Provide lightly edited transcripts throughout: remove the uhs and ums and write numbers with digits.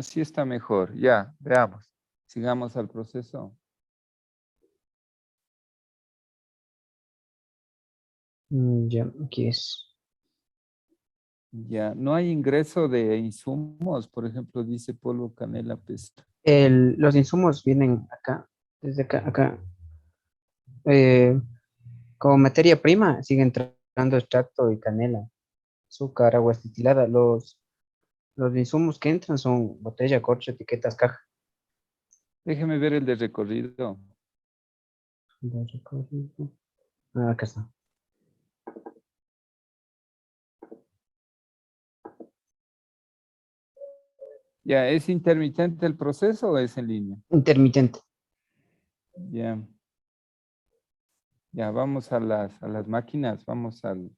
sí está mejor. Ya, veamos. Sigamos al proceso. Ya, aquí es. Ya, no hay ingreso de insumos, por ejemplo, dice polvo, canela, pesta. Los insumos vienen acá, desde acá. Eh, Como materia prima, sigue entrando extracto y canela, azúcar, agua destilada. Los insumos que entran son botella, corcho, etiquetas, caja. Déjeme ver el de recorrido. Acá está. Ya, ¿es intermitente el proceso o es en línea? Intermitente. Ya, ya, vamos a las máquinas, vamos al,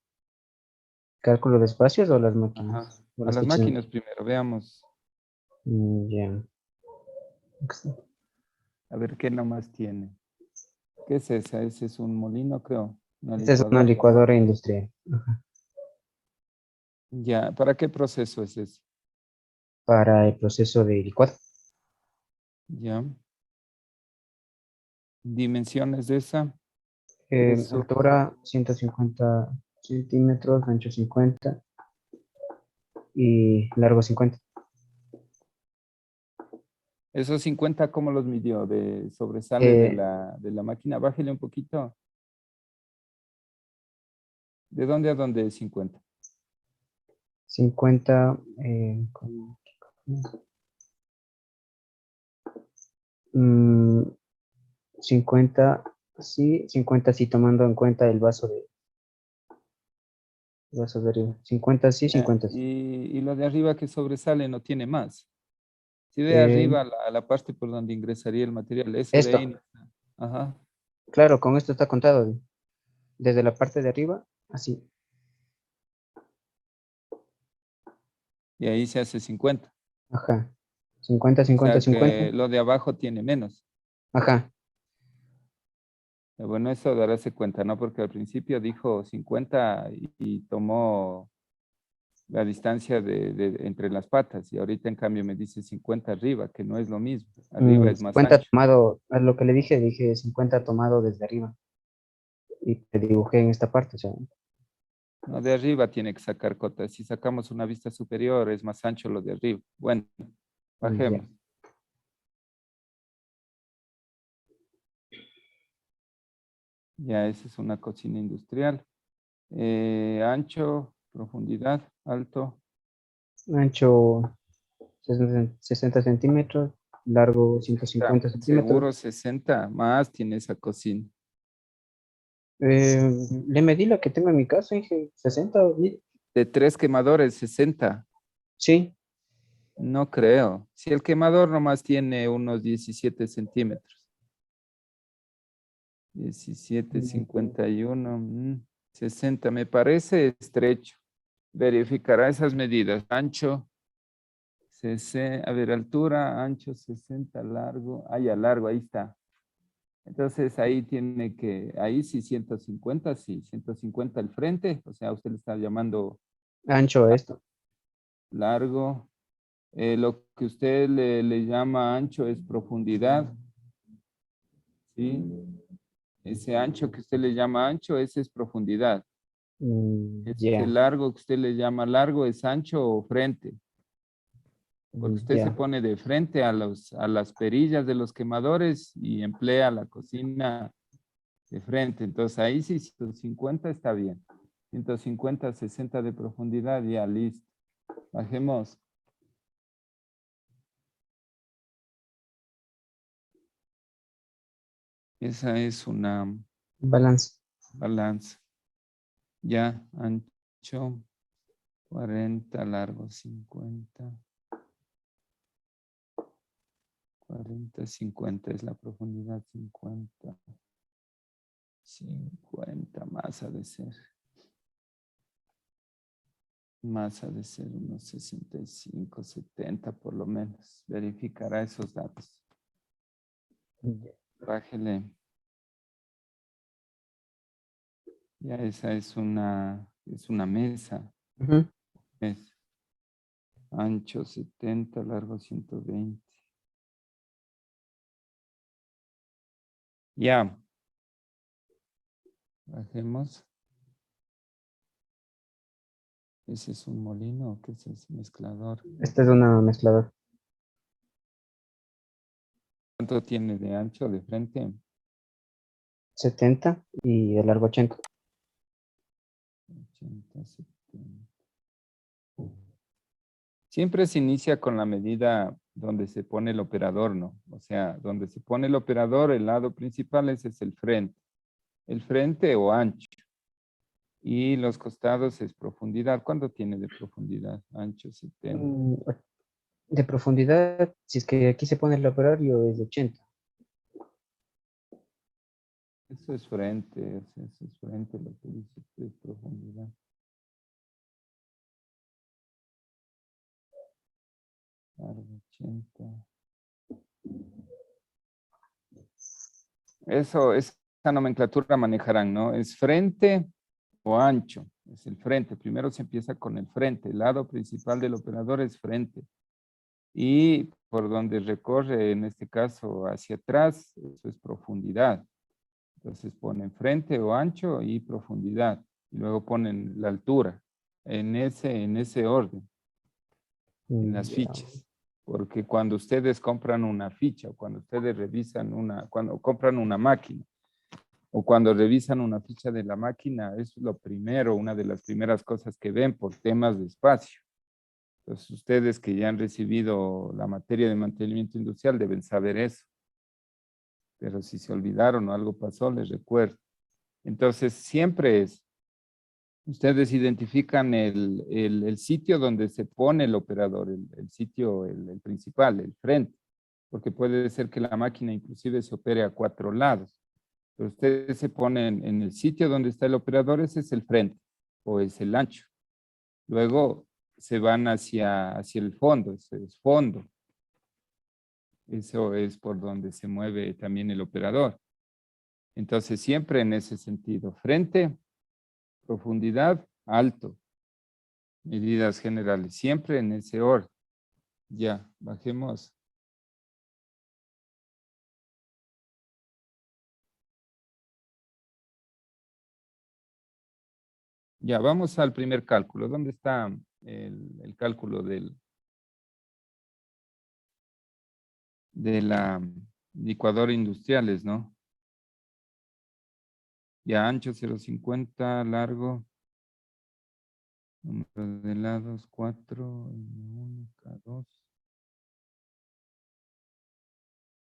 ¿Cálculo de espacios o las ajá, máquinas? O a las las fichas. máquinas primero, veamos, Ya. a ver qué nomás tiene. ¿Qué es esa? Ese es un molino, creo, una Esta es una licuadora. licuadora industrial. Ajá. Ya, ¿para qué proceso es ese? Para el proceso de licuado. Ya, dimensiones de esa, eso, Altura 150 centímetros, ancho 50 y largo 50. esos 50, ¿cómo los midió? Sobresale Eh, de la máquina, bájele un poquito. ¿De dónde a dónde es 50? 50, mm, 50, sí, 50 sí, tomando en cuenta el vaso de arriba. 50 sí, Ya, 50 sí. y lo de arriba que sobresale no tiene más. Si ve Eh, arriba la parte por donde ingresaría el material, eso de ahí Esto, no está. Ajá. claro, con esto está contado. Desde la parte de arriba, así. Y ahí se hace 50. Ajá. 50, O 50, sea 50. que lo de abajo tiene menos. Ajá. Bueno, eso darse cuenta, ¿no? Porque al principio dijo 50 y tomó la distancia entre las patas. Y ahorita en cambio me dice 50 arriba, que no es lo mismo. Arriba es más 50 ancho. tomado, a lo que le dije 50 tomado desde arriba. Y te dibujé en esta parte, o sea. No, de arriba tiene que sacar cotas. Si sacamos una vista superior, es más ancho lo de arriba. Bueno, Ya. bajemos. Ya, esa es una cocina industrial. Ancho, profundidad, alto. Ancho 60 centímetros, largo 150 centímetros. Seguro 60 más tiene esa cocina. Eh, Le medí la que tengo en mi casa, dije 60. De 3 quemadores, 60. Sí. No creo. Si el quemador nomás tiene unos 17 centímetros. 17, Mm, 51, 60. Me parece estrecho. Verificará esas medidas. Ancho, a ver, altura, ancho 60, largo. Ah, ya, largo, ahí está. Entonces ahí ahí sí 150, sí, 150 al frente. O sea, usted le está llamando Ancho esto. largo. Lo que usted le llama ancho es profundidad, ¿sí? Ese ancho que usted le llama ancho, ese es profundidad. Ese Ya, largo que usted le llama largo es ancho o frente, porque usted se ya. pone de frente a las perillas de los quemadores y emplea la cocina de frente. Entonces ahí sí 150 está bien. 150, 60 de profundidad, ya listo. Bajemos. Esa es una Balance. balanza. Ya, ancho 40, largo 50. 40, 50 es la profundidad, 50. 50 más ha de ser. Más ha de ser unos 65, 70 por lo menos. Verificará esos datos. Ya. Bájele. Ya esa es una mesa. Ujú. Es. Ancho 70, largo 120. Ya. Bajemos. ¿Ese es un molino o qué es ese mezclador? Este es una mezclador. ¿Cuánto tiene de ancho de frente? 70 y de largo 80. 80, 70. Siempre se inicia con la medida donde se pone el operador, ¿no? O sea, donde se pone el operador, el lado principal, ese es el frente. El frente o ancho. Y los costados es profundidad. ¿Cuánto tiene de profundidad? Ancho 70. De profundidad, si es que aquí se pone el operario, es de 80. Eso es frente, eso es frente, lo que dice usted es profundidad. Largo 80. Eso, esa nomenclatura manejarán, ¿no? Es frente o ancho. Es el frente. Primero se empieza con el frente. El lado principal del operador es frente. Y por donde recorre, en este caso, hacia atrás, eso es profundidad. Entonces ponen frente o ancho y profundidad. Y luego ponen la altura en ese orden, en las Ya. fichas. Porque cuando ustedes compran una ficha, o cuando ustedes revisan cuando compran una máquina, o cuando revisan una ficha de la máquina, es lo primero, una de las primeras cosas que ven por temas de espacio. Entonces, ustedes que ya han recibido la materia de mantenimiento industrial deben saber eso. Pero si se olvidaron o algo pasó, les recuerdo. Entonces, siempre ustedes identifican el sitio donde se pone el operador, el sitio, el principal, el frente, porque puede ser que la máquina inclusive se opere a 4 lados. Pero ustedes se ponen en el sitio donde está el operador, ese es el frente o es el ancho. Luego se van hacia el fondo, ese es fondo. Eso es por donde se mueve también el operador. Entonces siempre en ese sentido, frente, profundidad, alto, medidas generales, siempre en ese orden. Ya, bajemos. Ya, vamos al primer cálculo. ¿Dónde está el cálculo de la licuadora industriales, no? Ya, ancho 0,50, largo, número de lados 4, 1, K2.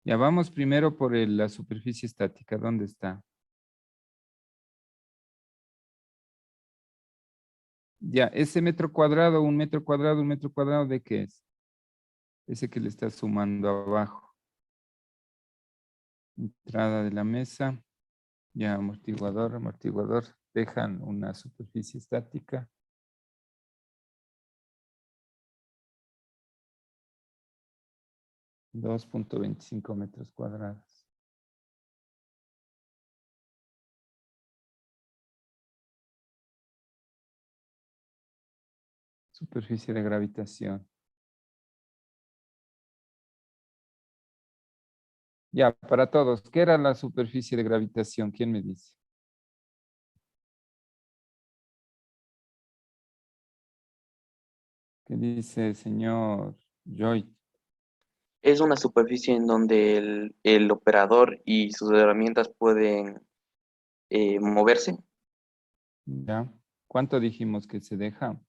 Ya, vamos primero por la superficie estática. ¿Dónde está? Ya, ese metro cuadrado, un metro cuadrado, un metro cuadrado, ¿de qué es? Ese que le está sumando abajo. Entrada de la mesa. Ya, amortiguador, amortiguador. Dejan una superficie estática. 2.25 metros cuadrados. Superficie de gravitación. Ya, para todos, ¿qué era la superficie de gravitación? ¿Quién me dice? ¿Qué dice el señor Joy? Es una superficie en donde el operador y sus herramientas pueden moverse. ¿Ya? ¿Cuánto dijimos que se deja?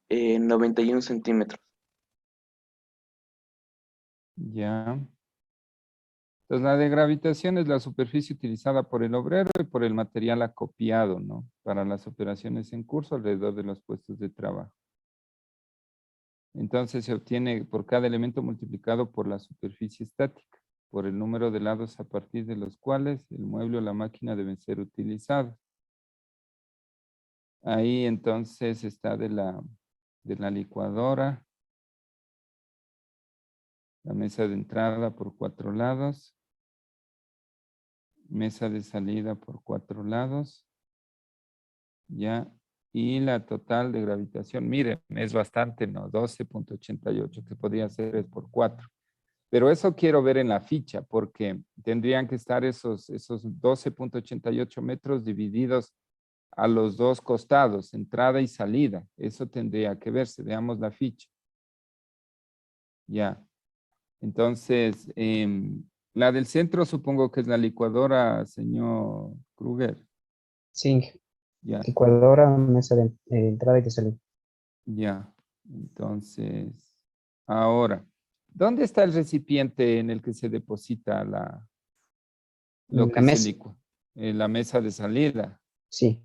91 centímetros. Ya. Entonces, la de gravitación es la superficie utilizada por el obrero y por el material acopiado, ¿no? Para las operaciones en curso alrededor de los puestos de trabajo. Entonces, se obtiene por cada elemento multiplicado por la superficie estática, por el número de lados a partir de los cuales el mueble o la máquina deben ser utilizados. Ahí entonces está de la licuadora, la mesa de entrada por 4 lados, mesa de salida por 4 lados, ya, Y la total de gravitación, miren, es bastante, ¿no? 12.88, que podría ser 3 por 4. Pero eso quiero ver en la ficha, porque tendrían que estar esos 12.88 metros divididos a los dos costados, entrada y salida. Eso tendría que verse. Veamos la ficha. Ya. Entonces, la del centro supongo que es la licuadora, señor Kruger. Sí, Ya, licuadora, mesa de entrada y de salida. ya. Entonces, ahora, ¿dónde está el recipiente en el que se deposita lo La que se mesa, licua? La mesa de salida. sí.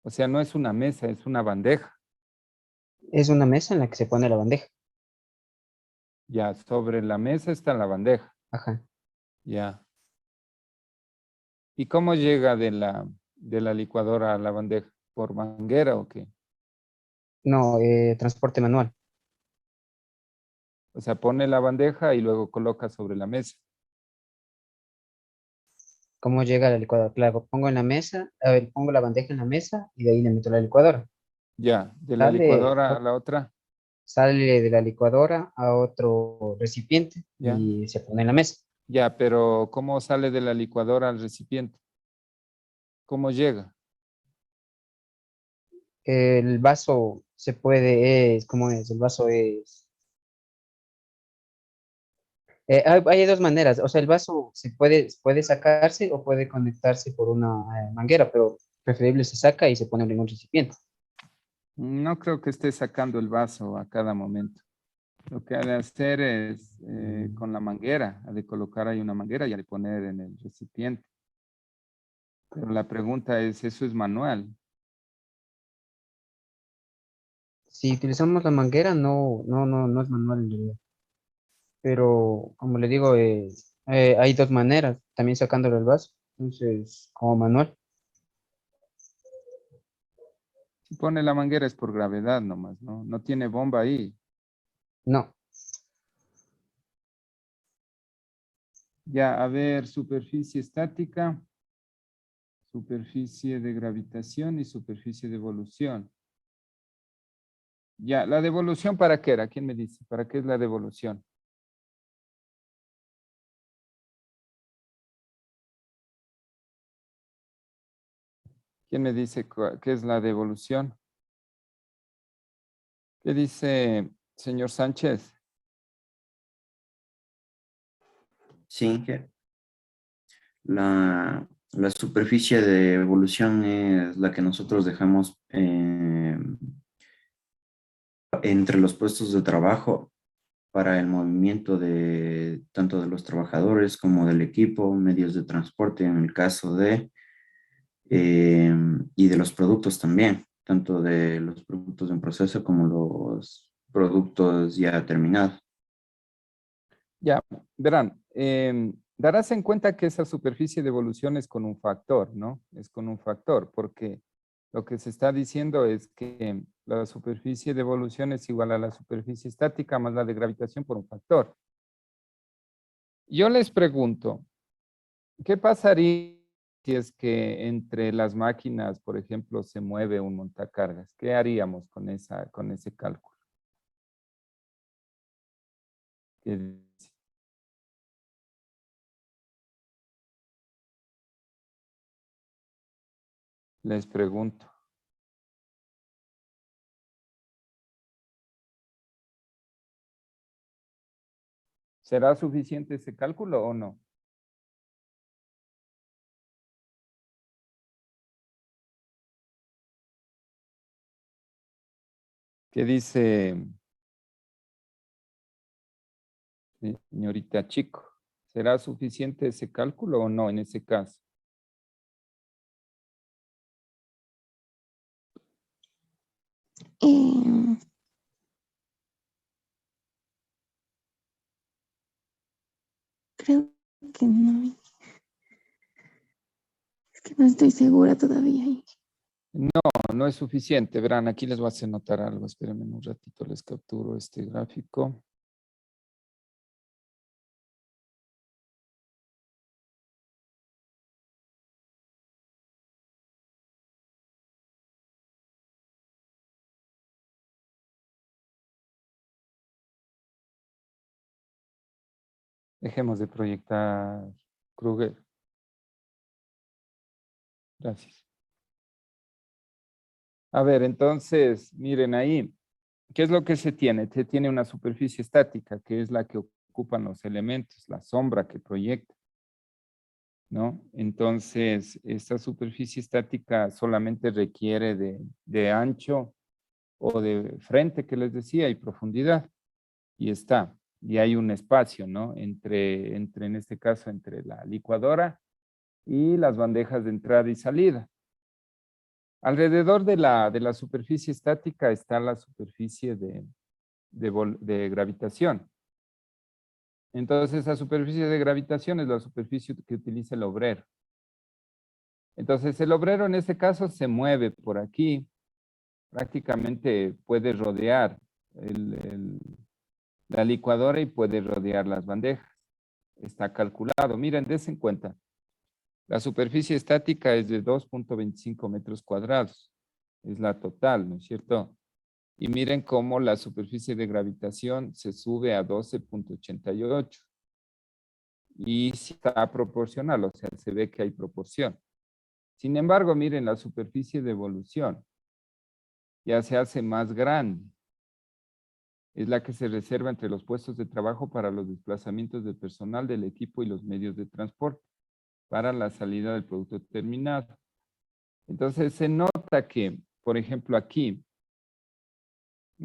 O sea, no es una mesa, es una bandeja. Es una mesa en la que se pone la bandeja. Ya, sobre la mesa está la bandeja. Ajá. Ya. ¿Y cómo llega de la licuadora a la bandeja? ¿Por manguera o qué? No, transporte manual. O sea, pone la bandeja y luego coloca sobre la mesa. ¿Cómo llega la licuadora? Claro, pongo en la mesa, a ver, pongo la bandeja en la mesa y de ahí le meto la licuadora. Ya, de la Sale, licuadora a la otra. sale de la licuadora a otro recipiente Ya, y se pone en la mesa. ya, pero ¿cómo sale de la licuadora al recipiente? ¿Cómo llega? El vaso se puede, ¿cómo es? El vaso es, hay dos maneras, o sea, el vaso puede sacarse o puede conectarse por una manguera, pero preferible se saca y se pone en un recipiente. No creo que esté sacando el vaso a cada momento. Lo que ha de hacer es con la manguera, ha de colocar ahí una manguera y ha de poner en el recipiente. Pero la pregunta es, ¿eso es manual? Si utilizamos la manguera, no es manual en realidad. Pero como le digo, hay dos maneras, también sacándolo del vaso, entonces, como manual, Si pone la manguera es por gravedad nomás, ¿no? No tiene bomba ahí. no. Ya, a ver, superficie estática, superficie de gravitación y superficie de evolución. Ya, ¿la devolución para qué era? ¿Quién me dice? ¿Para qué es la devolución? ¿Quién me dice qué es la devolución? ¿Qué dice señor Sánchez? Sí, que la superficie de evolución es la que nosotros dejamos entre los puestos de trabajo para el movimiento de tanto de los trabajadores como del equipo, medios de transporte en el caso y de los productos también, tanto de los productos en proceso como los productos ya terminados. Ya, verán, darás en cuenta que esa superficie de evolución es con un factor, ¿no? Es con un factor, porque lo que se está diciendo es que la superficie de evolución es igual a la superficie estática más la de gravitación por un factor. Yo les pregunto, ¿qué pasaría si es que entre las máquinas, por ejemplo, se mueve un montacargas? ¿Qué haríamos con ese cálculo? ¿Qué dice? Les pregunto. ¿Será suficiente ese cálculo o no? ¿Qué dice señorita Chico? ¿Será suficiente ese cálculo o no en ese caso? Eh, creo que no. Es que no estoy segura todavía. No, no es suficiente. Verán, aquí les voy a hacer notar algo. Espérenme un ratito, les capturo este gráfico. Dejemos de proyectar, Kruger. Gracias. A ver, entonces, miren ahí. ¿Qué es lo que se tiene? Se tiene una superficie estática, que es la que ocupan los elementos, la sombra que proyecta, ¿no? Entonces, esta superficie estática solamente requiere de ancho o de frente, que les decía, y profundidad. Y está. Y hay un espacio, ¿no? En este caso, entre la licuadora y las bandejas de entrada y salida. Alrededor de la superficie estática está la superficie de gravitación. Entonces, esa superficie de gravitación es la superficie que utiliza el obrero. Entonces, el obrero en este caso se mueve por aquí. Prácticamente puede rodear la licuadora y puede rodear las bandejas. Está calculado. Miren, dense en cuenta. La superficie estática es de 2.25 metros cuadrados. Es la total, ¿no es cierto? Y miren cómo la superficie de gravitación se sube a 12.88. Y sí está proporcional, o sea, se ve que hay proporción. Sin embargo, miren, la superficie de evolución ya se hace más grande. Es la que se reserva entre los puestos de trabajo para los desplazamientos de personal del equipo y los medios de transporte para la salida del producto terminado. Entonces, se nota que, por ejemplo, aquí,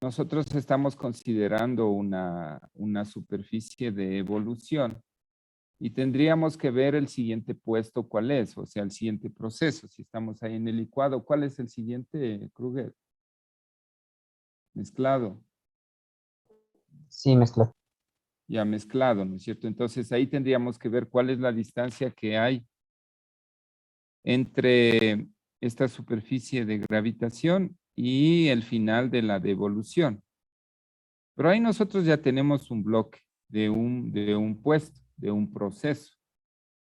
nosotros estamos considerando una superficie de evolución y tendríamos que ver el siguiente puesto cuál es, o sea, el siguiente proceso. Si estamos ahí en el licuado, ¿cuál es el siguiente, Kruger? Mezclado. Sí, mezcla. Ya mezclado, ¿no es cierto? Entonces ahí tendríamos que ver cuál es la distancia que hay entre esta superficie de gravitación y el final de la devolución. Pero ahí nosotros ya tenemos un bloque de un puesto, de un proceso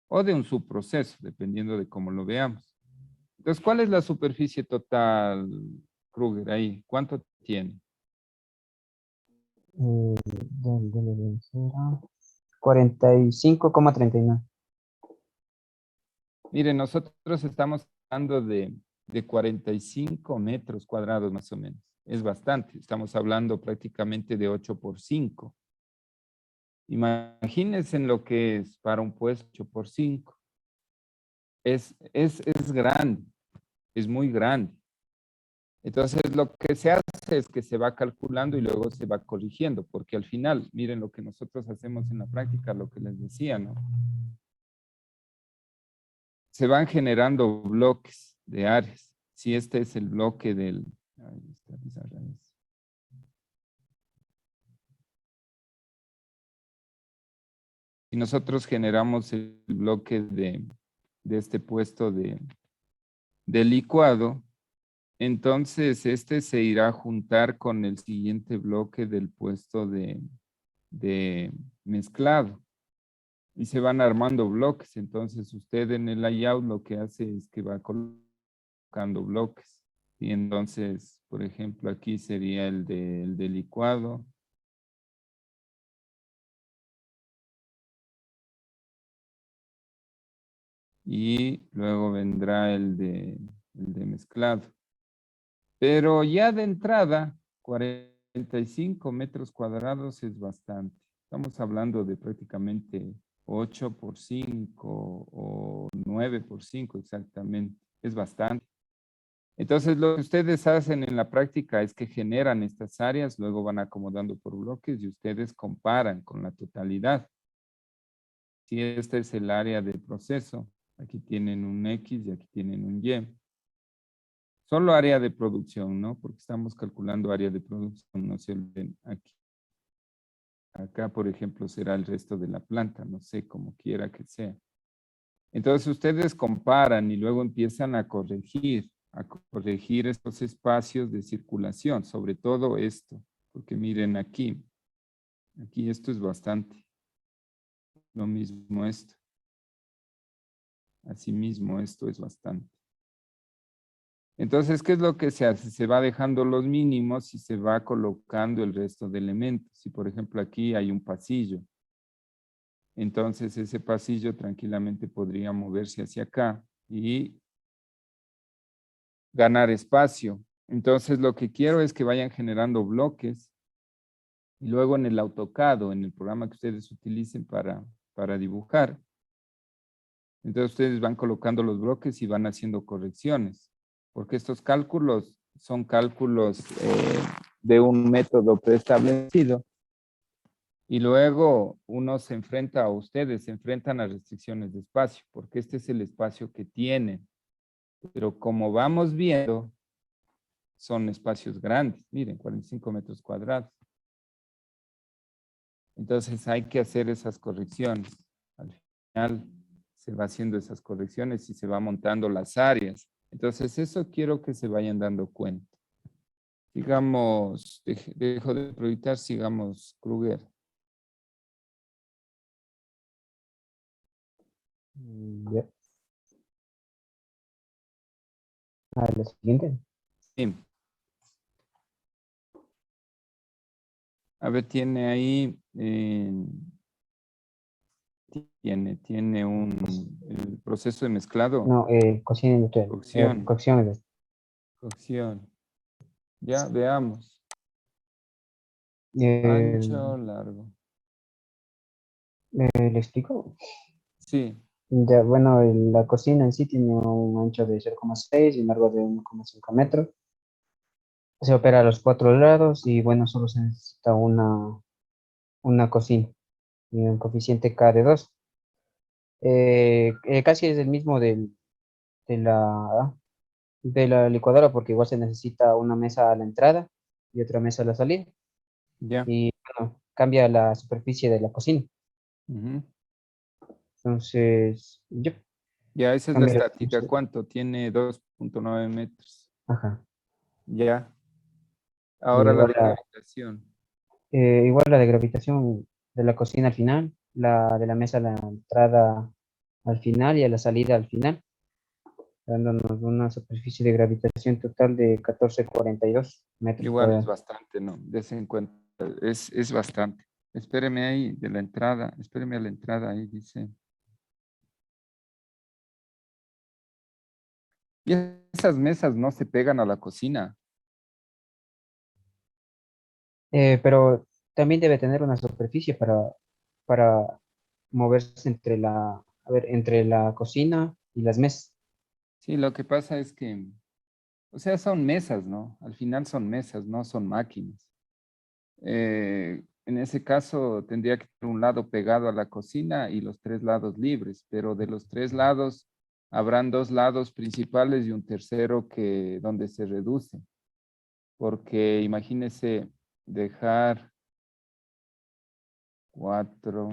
o de un subproceso, dependiendo de cómo lo veamos. Entonces, ¿cuál es la superficie total, Kruger, ahí? ¿Cuánto tiene? 45,39. Miren, nosotros estamos hablando de 45 metros cuadrados más o menos. Es bastante. Estamos hablando prácticamente de 8 por 5. Imagínense en lo que es para un puesto 8 por 5. Es grande, es muy grande. Entonces, lo que se hace es que se va calculando y luego se va corrigiendo, porque al final, miren lo que nosotros hacemos en la práctica, lo que les decía, ¿no? Se van generando bloques de áreas. Si este es el bloque del... Ahí está, esa raíz. Si nosotros generamos el bloque de este puesto de licuado, entonces este se irá a juntar con el siguiente bloque del puesto de mezclado. Y se van armando bloques. Entonces usted en el layout lo que hace es que va colocando bloques. Y entonces, por ejemplo, aquí sería el de licuado. Y luego vendrá el de mezclado. Pero ya de entrada, 45 metros cuadrados es bastante. Estamos hablando de prácticamente 8 por 5 o 9 por 5 exactamente. Es bastante. Entonces, lo que ustedes hacen en la práctica es que generan estas áreas, luego van acomodando por bloques y ustedes comparan con la totalidad. Si este es el área de proceso, aquí tienen un X y aquí tienen un Y. Solo área de producción, ¿no? Porque estamos calculando área de producción, no se olviden aquí. Acá, por ejemplo, será el resto de la planta, no sé, como quiera que sea. Entonces, ustedes comparan y luego empiezan a corregir estos espacios de circulación, sobre todo esto, porque miren aquí esto es bastante, lo mismo esto, asimismo esto es bastante. Entonces, ¿qué es lo que se hace? Se va dejando los mínimos y se va colocando el resto de elementos. Si, por ejemplo, aquí hay un pasillo, Entonces ese pasillo tranquilamente podría moverse hacia acá y ganar espacio. Entonces lo que quiero es que vayan generando bloques y luego en el AutoCAD o en el programa que ustedes utilicen para dibujar. Entonces ustedes van colocando los bloques y van haciendo correcciones, porque estos cálculos son cálculos de un método preestablecido y luego uno se enfrenta, o ustedes se enfrentan a restricciones de espacio, porque este es el espacio que tienen. Pero como vamos viendo, son espacios grandes, miren, 45 metros cuadrados. Entonces hay que hacer esas correcciones. Al final se va haciendo esas correcciones y se va montando las áreas. Entonces eso quiero que se vayan dando cuenta. Sigamos, dejo de proyectar, sigamos Kruger. Ya. Ah, lo siguiente. Sí. A ver, tiene ahí, tiene el proceso de mezclado, No, cocina industrial. cocción, Cocción industrial. cocción. Ya, veamos. Eh, Ancho, largo. ¿Le explico? Sí, Ya, bueno, la cocina en sí tiene un ancho de 0,6 y un largo de 1,5 metros. Se opera a los 4 lados y bueno, solo se necesita una cocina y un coeficiente K de 2. Casi es el mismo de la licuadora porque igual se necesita una mesa a la entrada y otra mesa a la salida. ya. Y bueno, cambia la superficie de la cocina. Ujú. Entonces, yo Ya, esa es la cambia. estática. ¿Cuánto? Tiene 2.9 metros. Ajá. Ya. Y Ahora la de gravitación. igual la de gravitación de la cocina al final, la de la mesa a la entrada al final y a la salida al final, dándonos una superficie de gravitación total de 14,42 metros Igual es cuadrados. bastante, ¿no? Dese en cuenta. Es bastante. Espéreme ahí de la entrada. Espéreme a la entrada ahí, dice. Y esas mesas no se pegan a la cocina. Pero también debe tener una superficie para moverse entre la cocina y las mesas. Sí, lo que pasa es que, o sea, son mesas, ¿no? Al final son mesas, no son máquinas. En ese caso tendría que tener un lado pegado a la cocina y los 3 lados libres, pero de los 3 lados habrán 2 lados principales y un tercero que donde se reduce, porque imagínese dejar 4,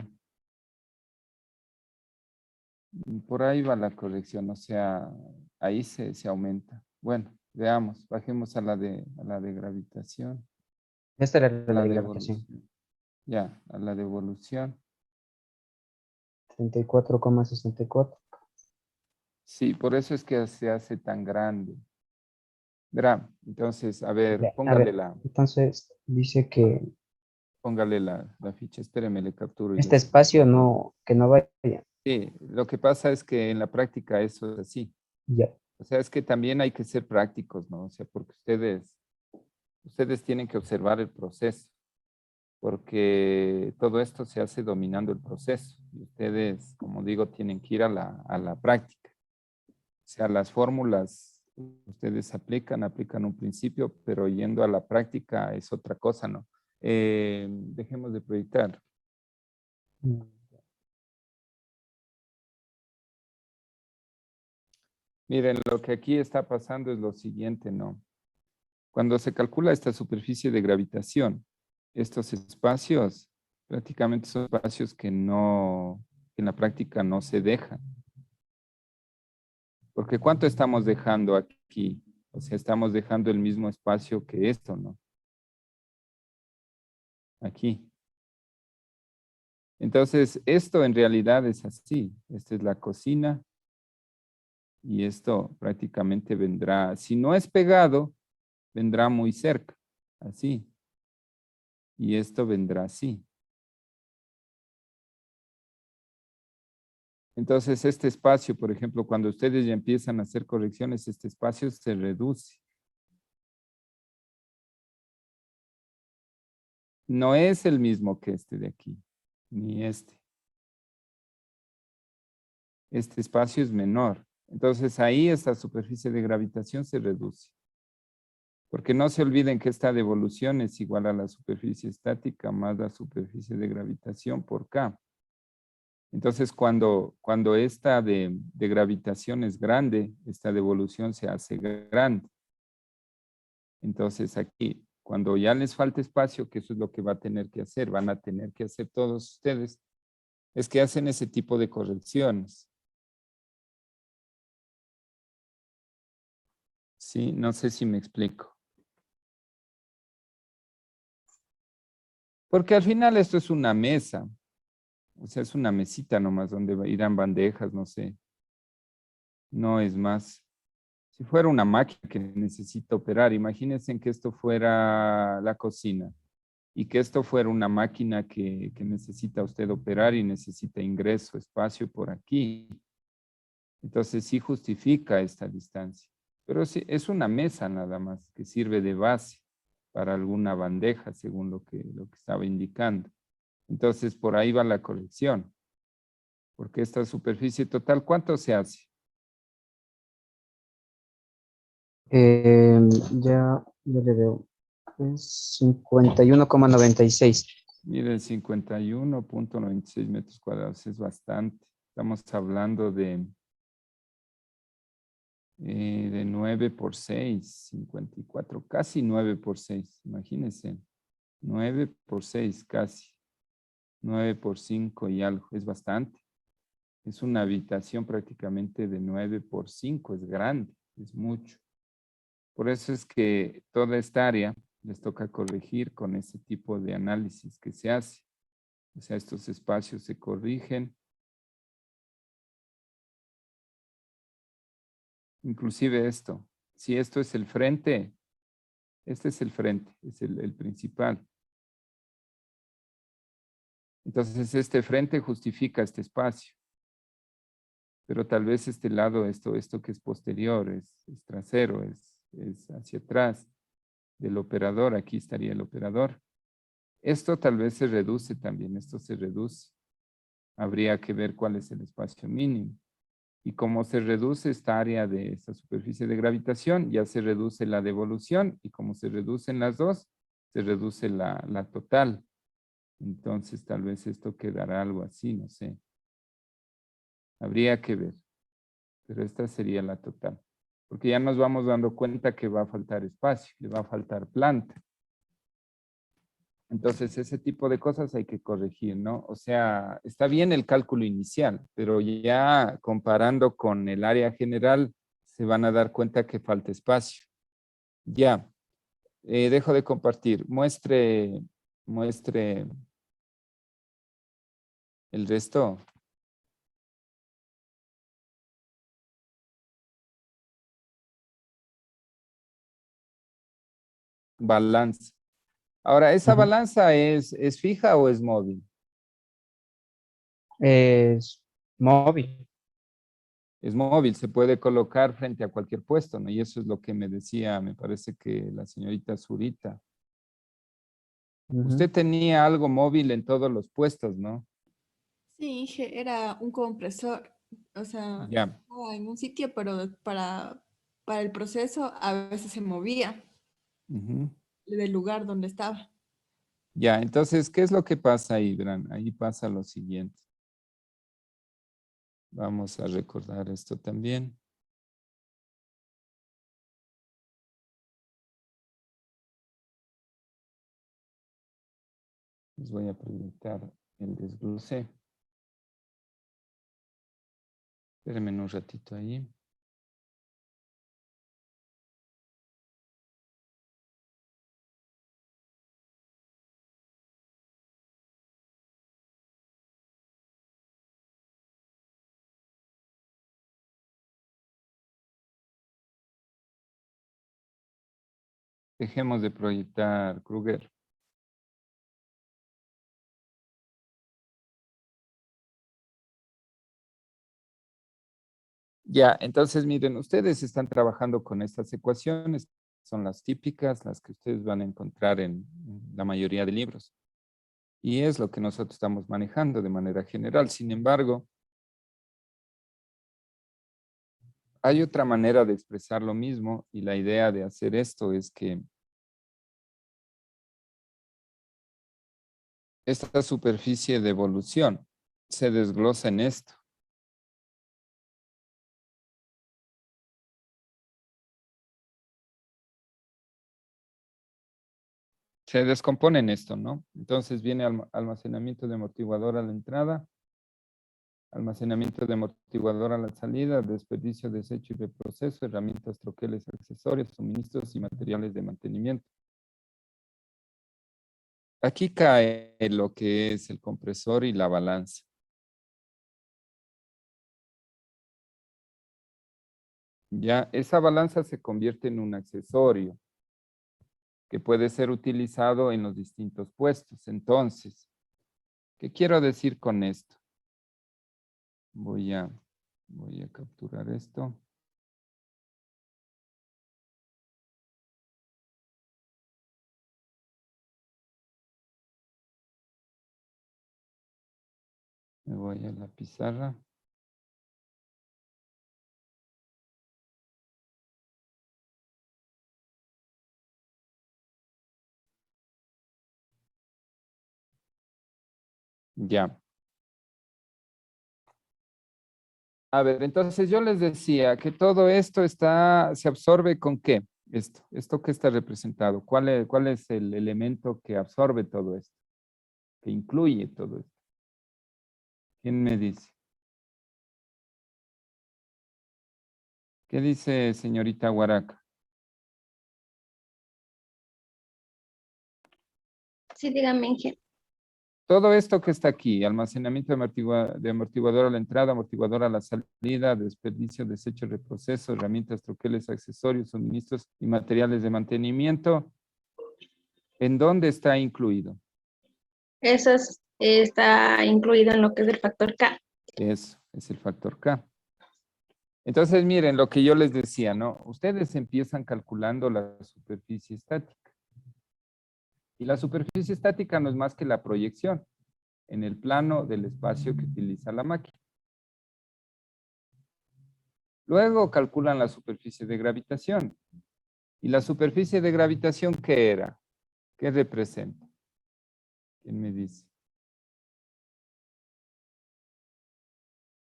por ahí va la corrección, o sea, ahí se aumenta. Bueno, veamos, bajemos a la de gravitación, Esta era a la la de de gravitación. evolución. Ya, a la de evolución. 34,64. Sí, por eso es que se hace tan grande. Verá, entonces, a ver, Ya, a ver, entonces dice que póngale la ficha, espéreme, le capturo y le este pongo. espacio no, que no vaya. Sí, lo que pasa es que en la práctica eso es así. Ya. O sea, es que también hay que ser prácticos, ¿no? O sea, porque ustedes tienen que observar el proceso, porque todo esto se hace dominando el proceso. Y ustedes, como digo, tienen que ir a la práctica. O sea, las fórmulas ustedes aplican un principio, pero yendo a la práctica es otra cosa, ¿no? Dejemos de proyectar. Miren, lo que aquí está pasando es lo siguiente, ¿no? Cuando se calcula esta superficie de gravitación, estos espacios prácticamente son espacios que en la práctica no se dejan. Porque ¿cuánto estamos dejando aquí? O sea, estamos dejando el mismo espacio que esto, ¿no? Aquí. Entonces, esto en realidad es así. Esta es la cocina y esto prácticamente vendrá, si no es pegado, vendrá muy cerca, así. Y esto vendrá así. Entonces, este espacio, por ejemplo, cuando ustedes ya empiezan a hacer correcciones, este espacio se reduce. No es el mismo que este de aquí, ni este. Este espacio es menor. Entonces, ahí esta superficie de gravitación se reduce. Porque no se olviden que esta devolución es igual a la superficie estática más la superficie de gravitación por K. Entonces, cuando esta de gravitación es grande, esta devolución se hace grande. Entonces, aquí, cuando ya les falta espacio, que eso es lo que va a tener que hacer, van a tener que hacer todos ustedes, es que hacen ese tipo de correcciones. Sí, no sé si me explico. Porque al final esto es una mesa. O sea, es una mesita nomás donde irán bandejas, no sé. No es más. Si fuera una máquina que necesita operar, imagínense que esto fuera la cocina y que esto fuera una máquina que necesita usted operar y necesita ingreso, espacio por aquí. Entonces sí justifica esta distancia. Pero sí, es una mesa nada más que sirve de base para alguna bandeja, según lo que estaba indicando. Entonces por ahí va la corrección. Porque esta superficie total, ¿cuánto se hace? Eh, ya le veo. Es 51,96. Mire, 51,96 metros cuadrados es bastante. Estamos hablando de 9 por 6, 54, casi 9 por 6, imagínense. 9 por 6, casi. 9 por 5 y algo, es bastante. Es una habitación prácticamente de 9 por 5, es grande, es mucho. Por eso es que toda esta área les toca corregir con ese tipo de análisis que se hace. O sea, estos espacios se corrigen. Inclusive esto. Si esto es el frente, este es el frente, es el principal. Entonces, este frente justifica este espacio. Pero tal vez este lado, esto que es posterior, es trasero, es hacia atrás del operador. Aquí estaría el operador. Esto tal vez se reduce también, esto se reduce. Habría que ver cuál es el espacio mínimo. Y como se reduce esta área de esta superficie de gravitación, ya se reduce la devolución y como se reducen las dos, se reduce la total. Entonces tal vez esto quedará algo así, no sé. Habría que ver. Pero esta sería la total. Porque ya nos vamos dando cuenta que va a faltar espacio, le va a faltar planta. Entonces, ese tipo de cosas hay que corregir, ¿no? O sea, está bien el cálculo inicial, pero ya comparando con el área general, se van a dar cuenta que falta espacio. Ya, dejo de compartir. Muestre el resto. Balanza. Ahora, ¿esa Ujú. balanza es fija o es móvil? Es móvil. Es móvil, se puede colocar frente a cualquier puesto, ¿no? Y eso es lo que me decía, me parece que la señorita Zurita. Ujú. Usted tenía algo móvil en todos los puestos, ¿no? Sí, era un compresor, o sea, Ya. estaba en un sitio, pero para el proceso a veces se movía Ujú. del lugar donde estaba. Ya, entonces, ¿qué es lo que pasa ahí, Bran? Ahí pasa lo siguiente. Vamos a recordar esto también. Les voy a proyectar el desglose. Espérenme un ratito ahí. Dejemos de proyectar Kruger. Ya, entonces miren, ustedes están trabajando con estas ecuaciones, son las típicas, las que ustedes van a encontrar en la mayoría de libros. Y es lo que nosotros estamos manejando de manera general. Sin embargo, hay otra manera de expresar lo mismo y la idea de hacer esto es que esta superficie de evolución se desglosa en esto. Se descompone en esto, ¿no? Entonces viene almacenamiento de amortiguador a la entrada, almacenamiento de amortiguador a la salida, desperdicio, desecho y reproceso, herramientas, troqueles, accesorios, suministros y materiales de mantenimiento. Aquí cae lo que es el compresor y la balanza. Ya, esa balanza se convierte en un accesorio que puede ser utilizado en los distintos puestos. Entonces, ¿qué quiero decir con esto? Voy a capturar esto. Me voy a la pizarra. Ya. A ver, entonces yo les decía que todo esto se absorbe ¿con qué? Esto que está representado. ¿Cuál es el elemento que absorbe todo esto? Que incluye todo esto. ¿Quién me dice? ¿Qué dice señorita Huaraca? Sí, dígame, Inge. Todo esto que está aquí, almacenamiento de amortiguador a la entrada, amortiguador a la salida, desperdicio, desecho, reproceso, herramientas, troqueles, accesorios, suministros y materiales de mantenimiento, ¿en dónde está incluido? Está incluido en lo que es el factor K. Eso es el factor K. Entonces, miren lo que yo les decía, ¿no? Ustedes empiezan calculando la superficie estática. Y la superficie estática no es más que la proyección en el plano del espacio que utiliza la máquina. Luego calculan la superficie de gravitación. ¿Y la superficie de gravitación qué era? ¿Qué representa? ¿Quién me dice?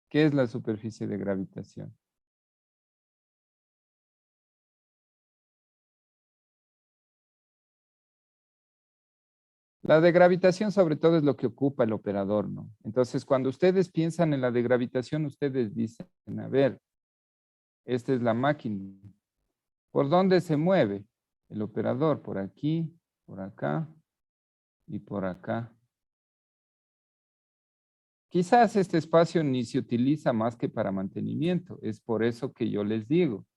¿Qué es la superficie de gravitación? La de gravitación sobre todo es lo que ocupa el operador, ¿no? Entonces, cuando ustedes piensan en la de gravitación, ustedes dicen, a ver, esta es la máquina. ¿Por dónde se mueve el operador? Por aquí, por acá y por acá. Quizás este espacio ni se utiliza más que para mantenimiento. Es por eso que yo les digo,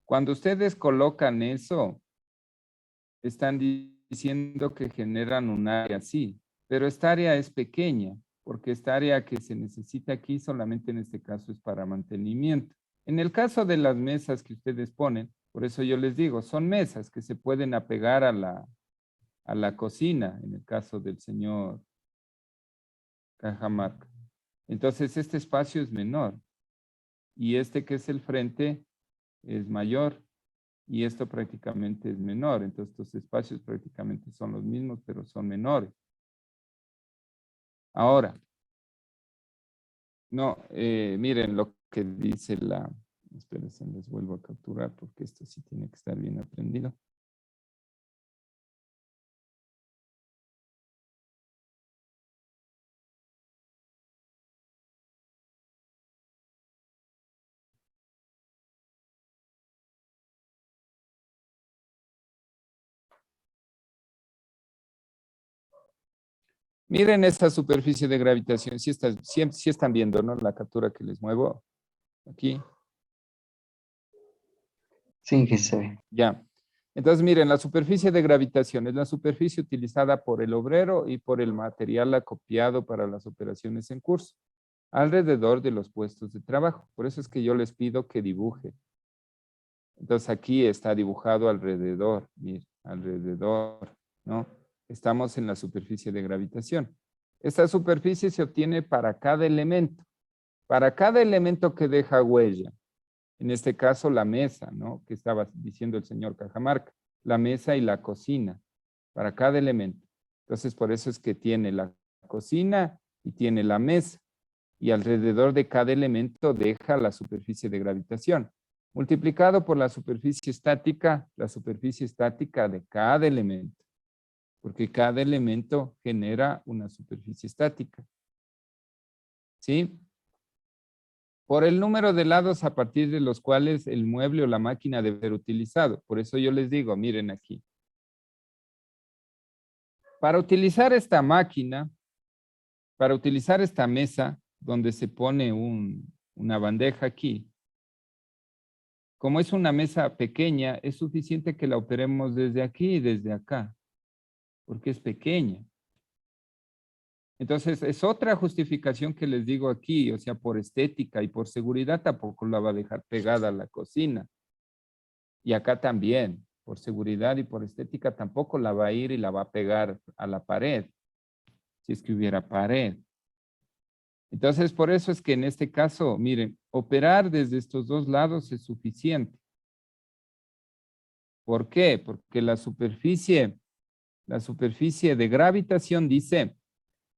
cuando ustedes colocan eso, están diciendo que generan un área así, pero esta área es pequeña, porque esta área que se necesita aquí solamente en este caso es para mantenimiento. En el caso de las mesas que ustedes ponen, por eso yo les digo, son mesas que se pueden apegar a la cocina, en el caso del señor Cajamarca. Entonces, este espacio es menor y este que es el frente es mayor y esto prácticamente es menor. Entonces, estos espacios prácticamente son los mismos, pero son menores. Ahora, no, miren lo que dice espérense, les vuelvo a capturar porque esto sí tiene que estar bien aprendido. Miren esta superficie de gravitación, sí están viendo, ¿no? La captura que les muevo aquí. Sí, que se ve. Ya. Entonces, miren, la superficie de gravitación es la superficie utilizada por el obrero y por el material acopiado para las operaciones en curso. alrededor de los puestos de trabajo. Por eso es que yo les pido que dibuje. Entonces aquí está dibujado alrededor, mire, alrededor, ¿no? Estamos en la superficie de gravitación. Esta superficie se obtiene para cada elemento que deja huella. En este caso la mesa, ¿no? Que estaba diciendo el señor Cajamarca, la mesa y la cocina, para cada elemento. Entonces por eso es que tiene la cocina y tiene la mesa, y alrededor de cada elemento deja la superficie de gravitación, multiplicado por la superficie estática de cada elemento, porque cada elemento genera una superficie estática. ¿Sí? Por el número de lados a partir de los cuales el mueble o la máquina debe ser utilizado. Por eso yo les digo, miren aquí. Para utilizar esta máquina, para utilizar esta mesa, donde se pone una bandeja aquí, como es una mesa pequeña, es suficiente que la operemos desde aquí y desde acá, porque es pequeña. Entonces, es otra justificación que les digo aquí, o sea, por estética y por seguridad tampoco la va a dejar pegada a la cocina. Y acá también, por seguridad y por estética tampoco la va a ir y la va a pegar a la pared, si es que hubiera pared. Entonces, por eso es que en este caso, miren, operar desde estos dos lados es suficiente. ¿Por qué? Porque la superficie de gravitación dice,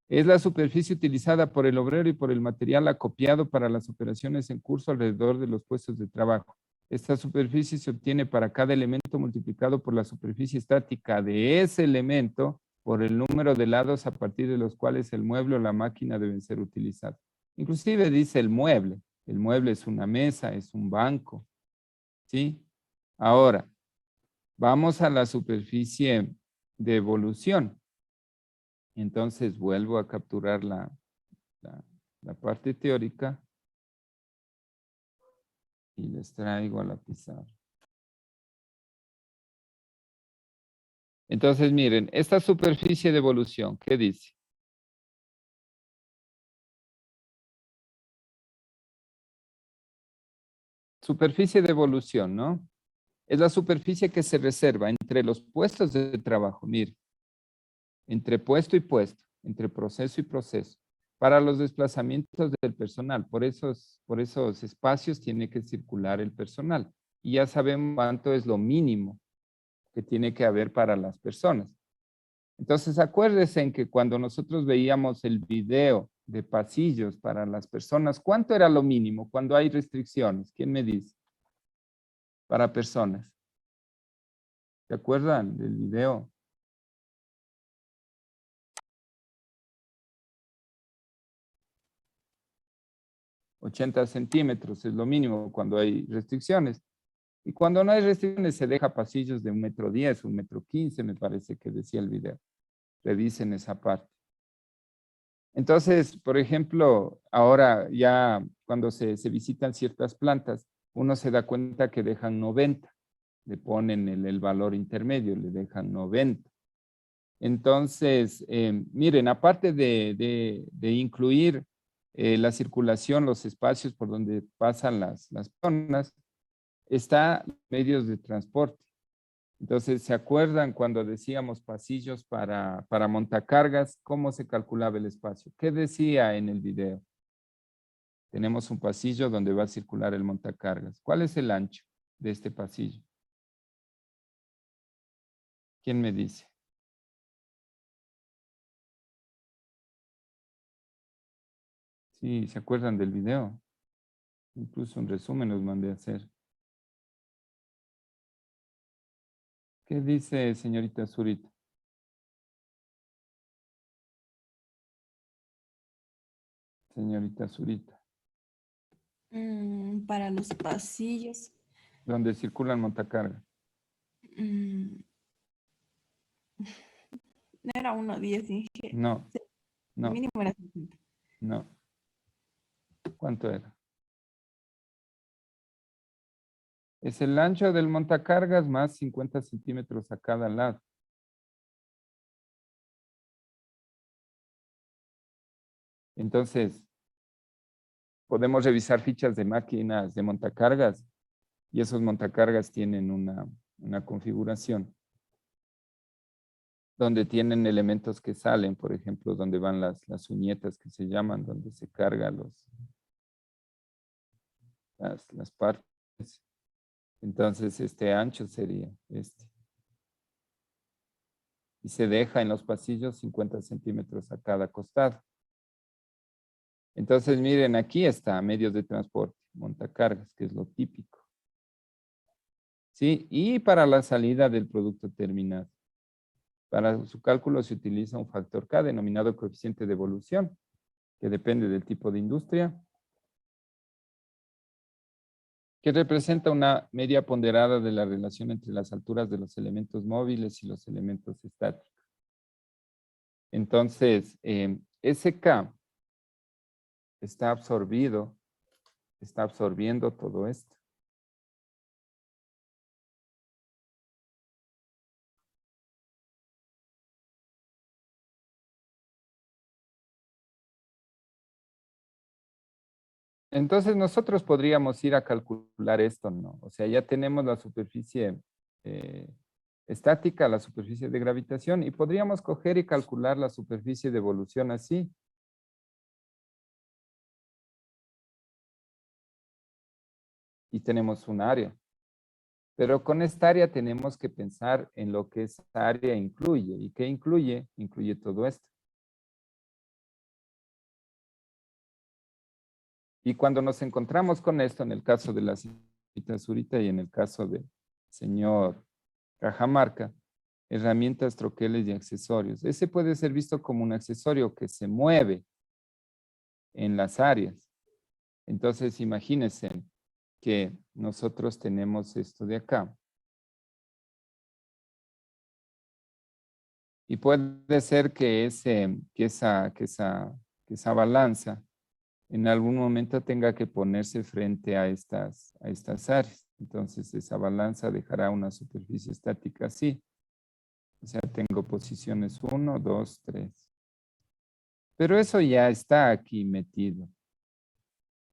es la superficie utilizada por el obrero y por el material acopiado para las operaciones en curso alrededor de los puestos de trabajo. Esta superficie se obtiene para cada elemento multiplicado por la superficie estática de ese elemento por el número de lados a partir de los cuales el mueble o la máquina deben ser utilizados. Inclusive dice el mueble. El mueble es una mesa, es un banco. ¿Sí? Ahora, vamos a la superficie de evolución. Entonces vuelvo a capturar la parte teórica y les traigo a la pizarra. Entonces miren, esta superficie de evolución, ¿qué dice? Superficie de evolución, ¿no? Es la superficie que se reserva entre los puestos de trabajo, miren, entre puesto y puesto, entre proceso y proceso, para los desplazamientos del personal. Por esos espacios tiene que circular el personal. Y ya sabemos cuánto es lo mínimo que tiene que haber para las personas. Entonces, acuérdense en que cuando nosotros veíamos el video de pasillos para las personas, ¿cuánto era lo mínimo cuando hay restricciones? ¿Quién me dice? Para personas. ¿Se acuerdan del video? ...80 centímetros es lo mínimo cuando hay restricciones. Y cuando no hay restricciones se deja pasillos de 1,10 m, 1,15 m, me parece que decía el video. Revisen esa parte. Entonces, por ejemplo, ahora ya cuando se visitan ciertas plantas, uno se da cuenta que dejan 90. Le ponen el valor intermedio, le dejan 90. Entonces, miren, aparte de incluir la circulación, los espacios por donde pasan las personas, está medios de transporte. Entonces, ¿se acuerdan cuando decíamos pasillos para montacargas? ¿Cómo se calculaba el espacio? ¿Qué decía en el video? Tenemos un pasillo donde va a circular el montacargas. ¿Cuál es el ancho de este pasillo? ¿Quién me dice? Sí, ¿se acuerdan del video? Incluso un resumen los mandé a hacer. ¿Qué dice señorita Zurita? Señorita Zurita. Para los pasillos. Donde circulan montacargas. mm, No era 1,10, Inge. No, El no, mínimo era 50. no. ¿Cuánto era? Es el ancho del montacargas más 50 centímetros a cada lado. Entonces, podemos revisar fichas de máquinas de montacargas y esos montacargas tienen una configuración donde tienen elementos que salen, por ejemplo, donde van las uñetas que se llaman, donde se cargan las partes. Entonces, este ancho sería este. Y se deja en los pasillos 50 centímetros a cada costado. Entonces, miren, aquí está medios de transporte, montacargas, que es lo típico. ¿Sí? Y para la salida del producto terminado. Para su cálculo se utiliza un factor K denominado coeficiente de evolución, que depende del tipo de industria, que representa una media ponderada de la relación entre las alturas de los elementos móviles y los elementos estáticos. Entonces, ese K está absorbiendo todo esto. Entonces nosotros podríamos ir a calcular esto, ¿no? O sea, ya tenemos la superficie estática, la superficie de gravitación, y podríamos coger y calcular la superficie de evolución así. Y tenemos un área. Pero con esta área tenemos que pensar en lo que esa área incluye. ¿Y qué incluye? Incluye todo esto. Y cuando nos encontramos con esto, en el caso de la señorita Zurita y en el caso del señor Cajamarca, herramientas, troqueles y accesorios. Ese puede ser visto como un accesorio que se mueve en las áreas. Entonces, imagínense que nosotros tenemos esto de acá. Y puede ser que esa balanza en algún momento tenga que ponerse frente a estas áreas. Entonces, esa balanza dejará una superficie estática así. O sea, tengo posiciones 1, 2, 3. Pero eso ya está aquí metido,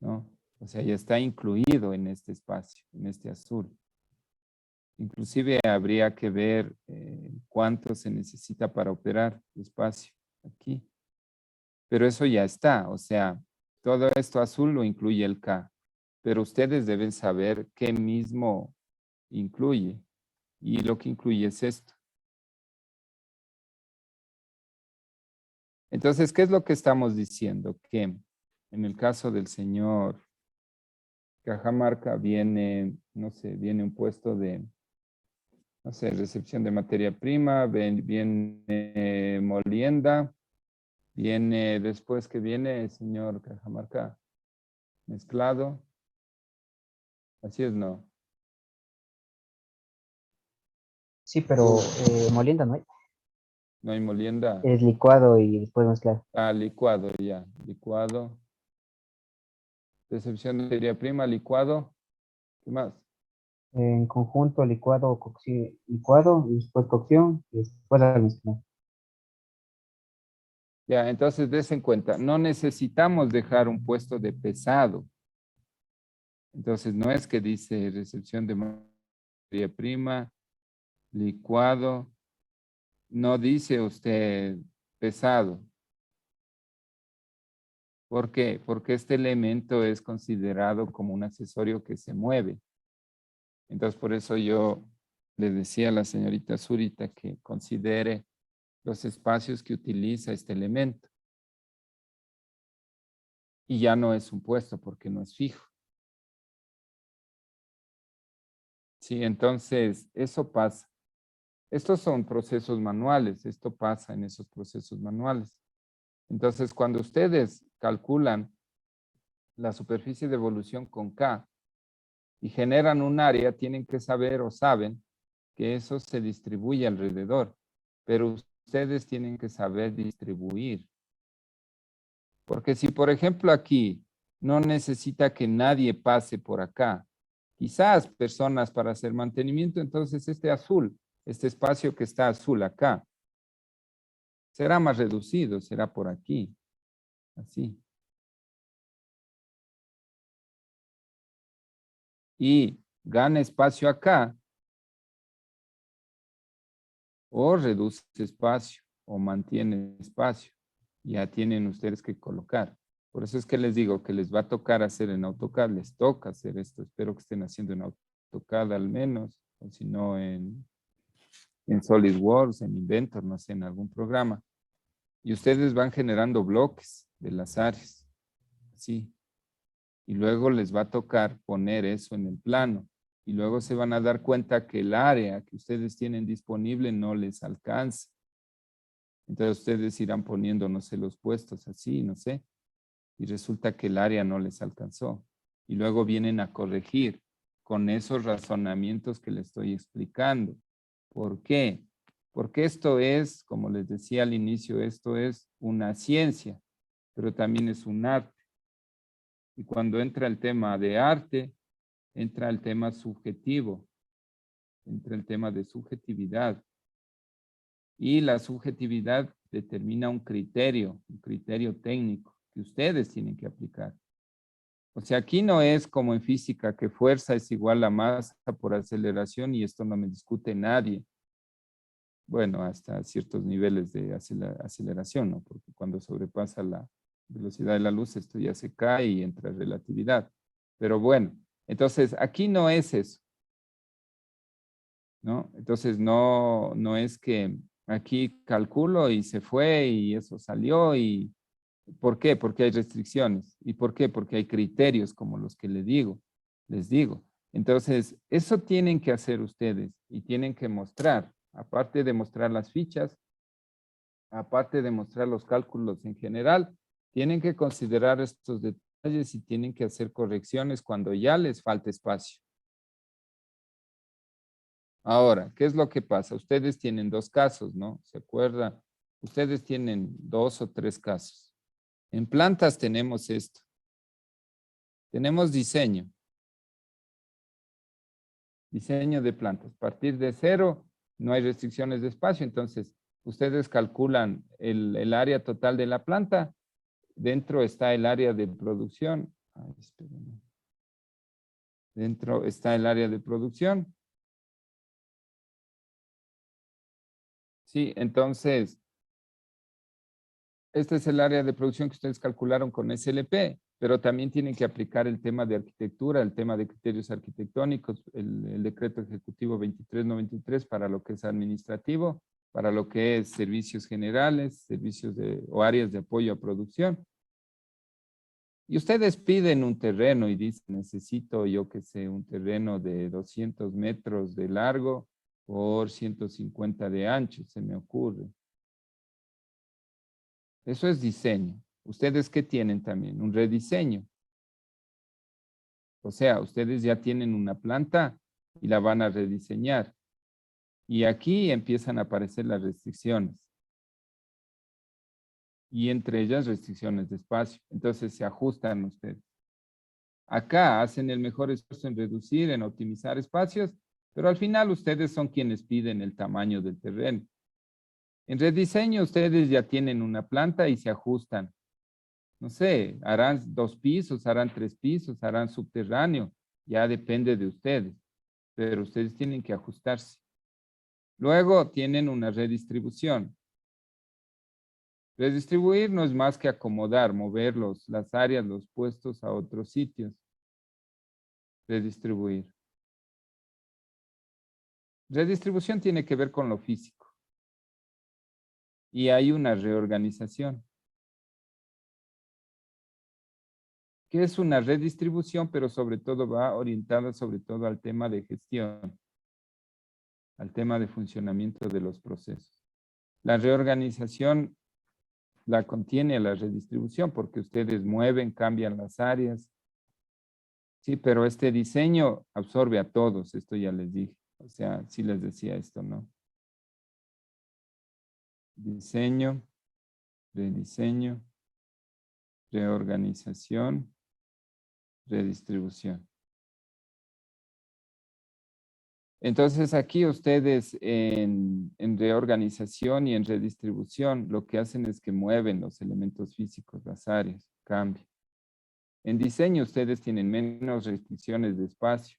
¿no? O sea, ya está incluido en este espacio, en este azul. Inclusive habría que ver cuánto se necesita para operar el espacio aquí. Pero eso ya está, o sea, todo esto azul lo incluye el K. Pero ustedes deben saber qué mismo incluye. Y lo que incluye es esto. Entonces, ¿qué es lo que estamos diciendo? Que en el caso del señor Cajamarca viene, no sé, viene un puesto de, no sé, recepción de materia prima, viene molienda, viene después que viene el señor Cajamarca, mezclado. Así es, ¿no? Sí, pero molienda no hay. No hay molienda. Es licuado y después mezclar. Ah, licuado, ya. Licuado. Recepción de materia prima, licuado. ¿Qué más? En conjunto, licuado, licuado, y después cocción, y después la mezcla. Ya, entonces des en cuenta, no necesitamos dejar un puesto de pesado. Entonces no es que dice recepción de materia prima, licuado, no dice usted pesado. ¿Por qué? Porque este elemento es considerado como un accesorio que se mueve. Entonces por eso yo le decía a la señorita Zurita que considere los espacios que utiliza este elemento. Y ya no es un puesto porque no es fijo. Sí, entonces eso pasa. Estos son procesos manuales, esto pasa en esos procesos manuales. Entonces, cuando ustedes calculan la superficie de evolución con K y generan un área, tienen que saber o saben que eso se distribuye alrededor, pero ustedes tienen que saber distribuir. Porque si, por ejemplo, aquí no necesita que nadie pase por acá, quizás personas para hacer mantenimiento, entonces este azul, este espacio que está azul acá, será más reducido, será por aquí, así. y gana espacio acá, o reduce espacio, o mantiene espacio. Ya tienen ustedes que colocar. Por eso es que les digo que les va a tocar hacer en AutoCAD, les toca hacer esto. Espero que estén haciendo en AutoCAD al menos, o si no en SolidWorks, en Inventor, no sé, en algún programa. Y ustedes van generando bloques de las áreas. Sí. Y luego les va a tocar poner eso en el plano. Y luego se van a dar cuenta que el área que ustedes tienen disponible no les alcanza. Entonces ustedes irán poniendo, no sé, los puestos así, no sé. Y resulta que el área no les alcanzó. Y luego vienen a corregir con esos razonamientos que les estoy explicando. ¿Por qué? Porque esto es, como les decía al inicio, esto es una ciencia, pero también es un arte. Y cuando entra el tema de arte, entra el tema subjetivo, entra el tema de subjetividad. Y la subjetividad determina un criterio técnico que ustedes tienen que aplicar. O sea, aquí no es como en física que fuerza es igual a masa por aceleración y esto no me discute nadie. Bueno, hasta ciertos niveles de aceleración, ¿no? Porque cuando sobrepasa la velocidad de la luz, esto ya se cae y entra en relatividad. Pero bueno, entonces aquí no es eso, ¿no? Entonces no es que aquí calculo y se fue y eso salió y ¿por qué? Porque hay restricciones. ¿Y por qué? Porque hay criterios como los que les digo. Entonces, eso tienen que hacer ustedes y tienen que mostrar, aparte de mostrar las fichas, aparte de mostrar los cálculos en general, tienen que considerar estos detalles y tienen que hacer correcciones cuando ya les falta espacio. Ahora, ¿qué es lo que pasa? Ustedes tienen dos casos, ¿no? ¿Se acuerda? Ustedes tienen 2 o 3 casos. En plantas tenemos esto. Tenemos diseño. Diseño de plantas. A partir de 0 no hay restricciones de espacio, entonces ustedes calculan el área total de la planta. Dentro está el área de producción. Ay, espérenme. Dentro está el área de producción. Sí, entonces, este es el área de producción que ustedes calcularon con SLP, pero también tienen que aplicar el tema de arquitectura, el tema de criterios arquitectónicos, el decreto ejecutivo 2393 para lo que es administrativo, para lo que es servicios generales, o áreas de apoyo a producción. Y ustedes piden un terreno y dicen, necesito, yo que sé, un terreno de 200 metros de largo por 150 de ancho, se me ocurre. Eso es diseño. ¿Ustedes qué tienen también? Un rediseño. O sea, ustedes ya tienen una planta y la van a rediseñar. Y aquí empiezan a aparecer las restricciones. Y entre ellas restricciones de espacio. Entonces se ajustan ustedes. Acá hacen el mejor esfuerzo en reducir, en optimizar espacios, pero al final ustedes son quienes piden el tamaño del terreno. En rediseño ustedes ya tienen una planta y se ajustan. No sé, harán 2 pisos, harán 3 pisos, harán subterráneo. Ya depende de ustedes, pero ustedes tienen que ajustarse. Luego tienen una redistribución. Redistribuir no es más que acomodar, mover las áreas, los puestos a otros sitios. Redistribuir. Redistribución tiene que ver con lo físico. Y hay una reorganización. Que es una redistribución, pero sobre todo va orientada sobre todo al tema de gestión, al tema de funcionamiento de los procesos. La reorganización la contiene la redistribución porque ustedes mueven, cambian las áreas. Sí, pero este diseño absorbe a todos, esto ya les dije. O sea, sí les decía esto, ¿no? Diseño, rediseño, reorganización, redistribución. Entonces aquí ustedes en reorganización y en redistribución lo que hacen es que mueven los elementos físicos, las áreas, cambian. En diseño ustedes tienen menos restricciones de espacio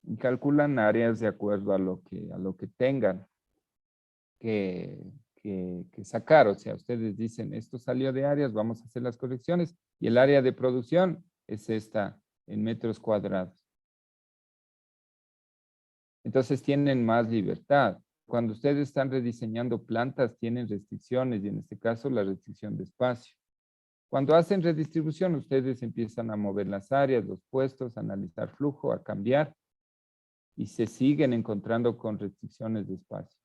Y calculan áreas de acuerdo a lo que tengan que sacar. O sea, ustedes dicen, esto salió de áreas, vamos a hacer las correcciones. Y el área de producción es esta, en metros cuadrados. Entonces tienen más libertad. Cuando ustedes están rediseñando plantas, tienen restricciones, y en este caso la restricción de espacio. Cuando hacen redistribución, ustedes empiezan a mover las áreas, los puestos, a analizar flujo, a cambiar, y se siguen encontrando con restricciones de espacio.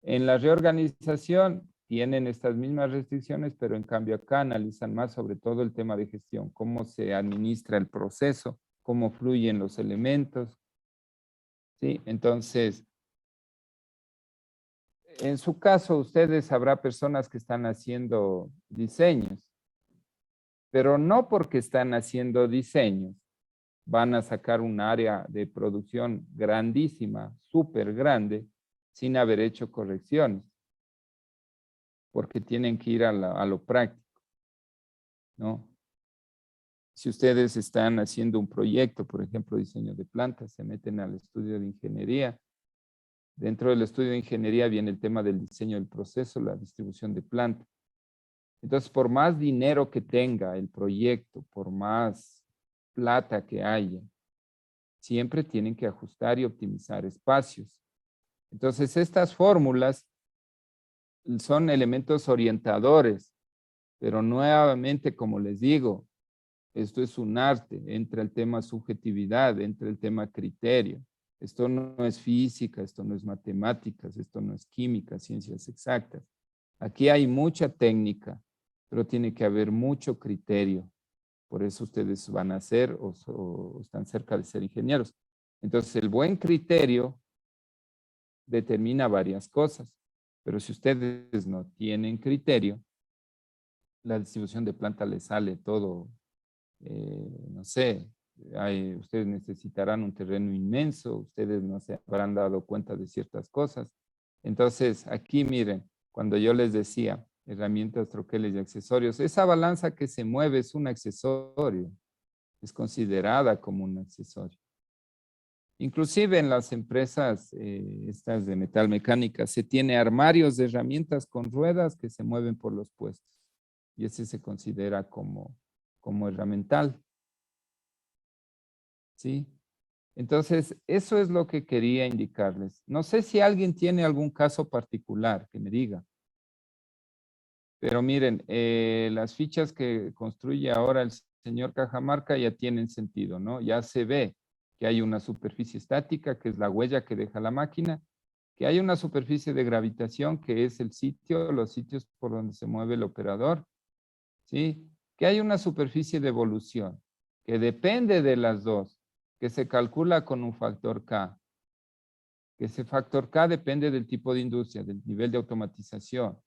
En la reorganización tienen estas mismas restricciones, pero en cambio acá analizan más sobre todo el tema de gestión, cómo se administra el proceso, cómo fluyen los elementos. ¿Sí? Entonces, en su caso, ustedes habrá personas que están haciendo diseños, pero no porque están haciendo diseños van a sacar un área de producción grandísima, súper grande, sin haber hecho correcciones, porque tienen que ir a lo práctico, ¿no? Si ustedes están haciendo un proyecto, por ejemplo, diseño de plantas, se meten al estudio de ingeniería. Dentro del estudio de ingeniería viene el tema del diseño del proceso, la distribución de planta. Entonces, por más dinero que tenga el proyecto, por más plata que haya, siempre tienen que ajustar y optimizar espacios. Entonces, estas fórmulas son elementos orientadores, pero nuevamente, como les digo, esto es un arte, entra el tema subjetividad, entra el tema criterio. Esto no es física, esto no es matemáticas, esto no es química, ciencias exactas. Aquí hay mucha técnica, pero tiene que haber mucho criterio. Por eso ustedes van a ser o están cerca de ser ingenieros. Entonces, el buen criterio determina varias cosas, pero si ustedes no tienen criterio, la distribución de planta les sale todo, no sé, ustedes necesitarán un terreno inmenso, ustedes no se habrán dado cuenta de ciertas cosas. Entonces, aquí miren, cuando yo les decía herramientas, troqueles y accesorios, esa balanza que se mueve es un accesorio, es considerada como un accesorio. Inclusive en las empresas estas de metalmecánica se tiene armarios de herramientas con ruedas que se mueven por los puestos y ese se considera como herramental. ¿Sí? Entonces, eso es lo que quería indicarles. No sé si alguien tiene algún caso particular que me diga. Pero miren, las fichas que construye ahora el señor Cajamarca ya tienen sentido, ¿no? Ya se ve que hay una superficie estática, que es la huella que deja la máquina, que hay una superficie de gravitación, que es el sitio, los sitios por donde se mueve el operador, ¿sí? Que hay una superficie de evolución, que depende de las dos, que se calcula con un factor K, que ese factor K depende del tipo de industria, del nivel de automatización,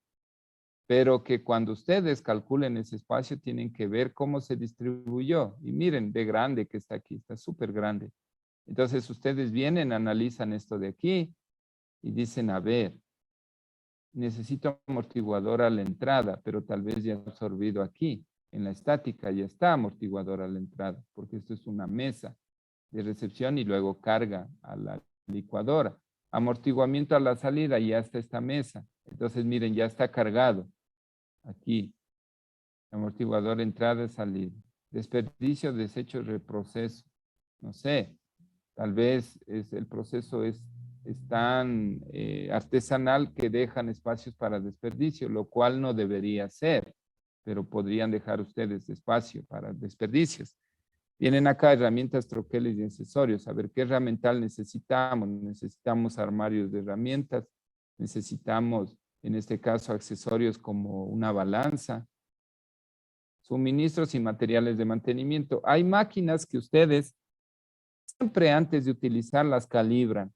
pero que cuando ustedes calculen ese espacio tienen que ver cómo se distribuyó. Y miren, de grande que está aquí, está súper grande. Entonces ustedes vienen, analizan esto de aquí y dicen, a ver, necesito amortiguador a la entrada, pero tal vez ya absorbido aquí. En la estática ya está amortiguador a la entrada, porque esto es una mesa de recepción y luego carga a la licuadora. Amortiguamiento a la salida, ya está esta mesa. Entonces miren, ya está cargado. Aquí, amortiguador, entrada, salida. Desperdicio, desecho, reproceso. No sé, tal vez el proceso es tan artesanal que dejan espacios para desperdicio, lo cual no debería ser, pero podrían dejar ustedes espacio para desperdicios. Vienen acá herramientas, troqueles y accesorios. A ver, ¿qué herramental necesitamos? Necesitamos armarios de herramientas, necesitamos, en este caso, accesorios como una balanza, suministros y materiales de mantenimiento. Hay máquinas que ustedes siempre antes de utilizarlas calibran.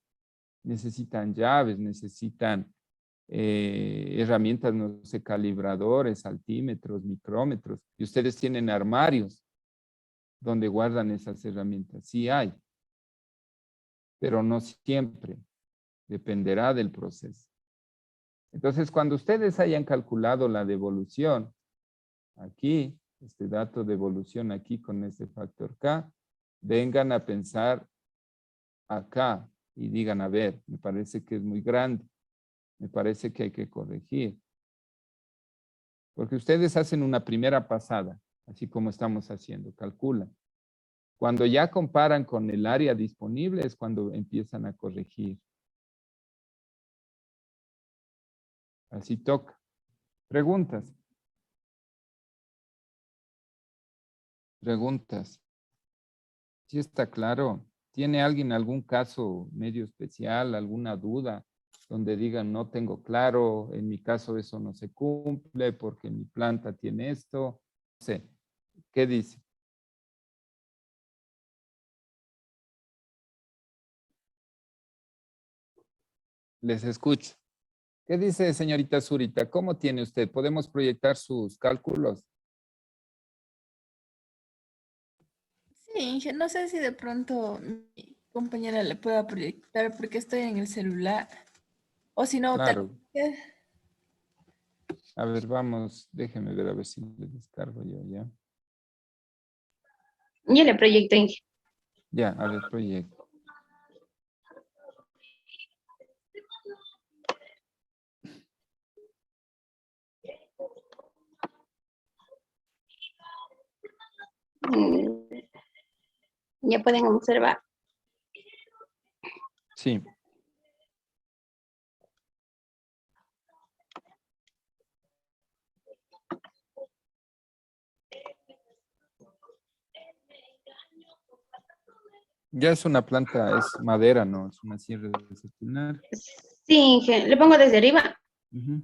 Necesitan llaves, necesitan herramientas, no sé, calibradores, altímetros, micrómetros. Y ustedes tienen armarios donde guardan esas herramientas. Sí hay, pero no siempre. Dependerá del proceso. Entonces, cuando ustedes hayan calculado la devolución, aquí, este dato de evolución aquí con este factor K, vengan a pensar acá y digan, a ver, me parece que es muy grande, me parece que hay que corregir. Porque ustedes hacen una primera pasada, así como estamos haciendo, calculan. Cuando ya comparan con el área disponible es cuando empiezan a corregir. Así toca. Preguntas. Preguntas. ¿Sí está claro? ¿Tiene alguien algún caso medio especial, alguna duda, donde digan no tengo claro, en mi caso eso no se cumple porque mi planta tiene esto? No sé. ¿Qué dice? Les escucho. ¿Qué dice, señorita Zurita? ¿Cómo tiene usted? ¿Podemos proyectar sus cálculos? Sí, Inge, no sé si de pronto mi compañera le pueda proyectar porque estoy en el celular. O si no, Claro. A ver, vamos. Déjeme ver a ver si le descargo yo ya. Yo le proyecto, Inge. Ya, a ver, proyecto. Mm, Ya pueden observar. Sí. Ya es una planta, es madera, ¿no? Es una sierra de cepinar. Sí, Inge, le pongo desde arriba. Ujú.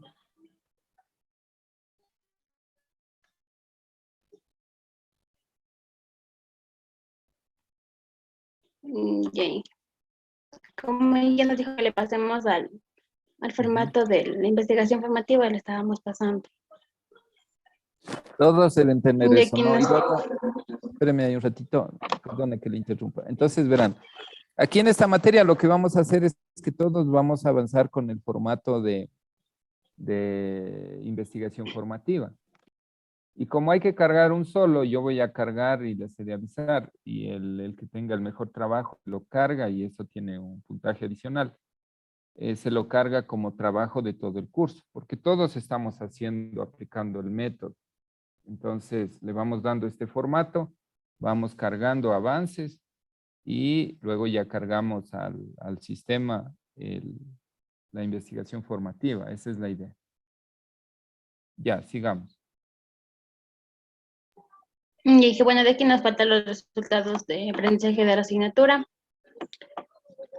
Ya, Inge. Como ella nos dijo que le pasemos al formato de la investigación formativa, le estábamos pasando. Todos deben tener Y eso, aquí ¿no? nos... Igual, espéreme ahí un ratito, perdone que le interrumpa. Entonces, verán, aquí en esta materia lo que vamos a hacer es que todos vamos a avanzar con el formato de investigación formativa. Y como hay que cargar un solo, yo voy a cargar y les he de avisar. Y el que tenga el mejor trabajo lo carga y eso tiene un puntaje adicional. Se lo carga como trabajo de todo el curso, porque todos estamos haciendo, aplicando el método. Entonces, le vamos dando este formato, vamos cargando avances y luego ya cargamos al sistema la investigación formativa. Esa es la idea. Ya, sigamos. Y dije, bueno, de aquí nos faltan los resultados de aprendizaje de la asignatura.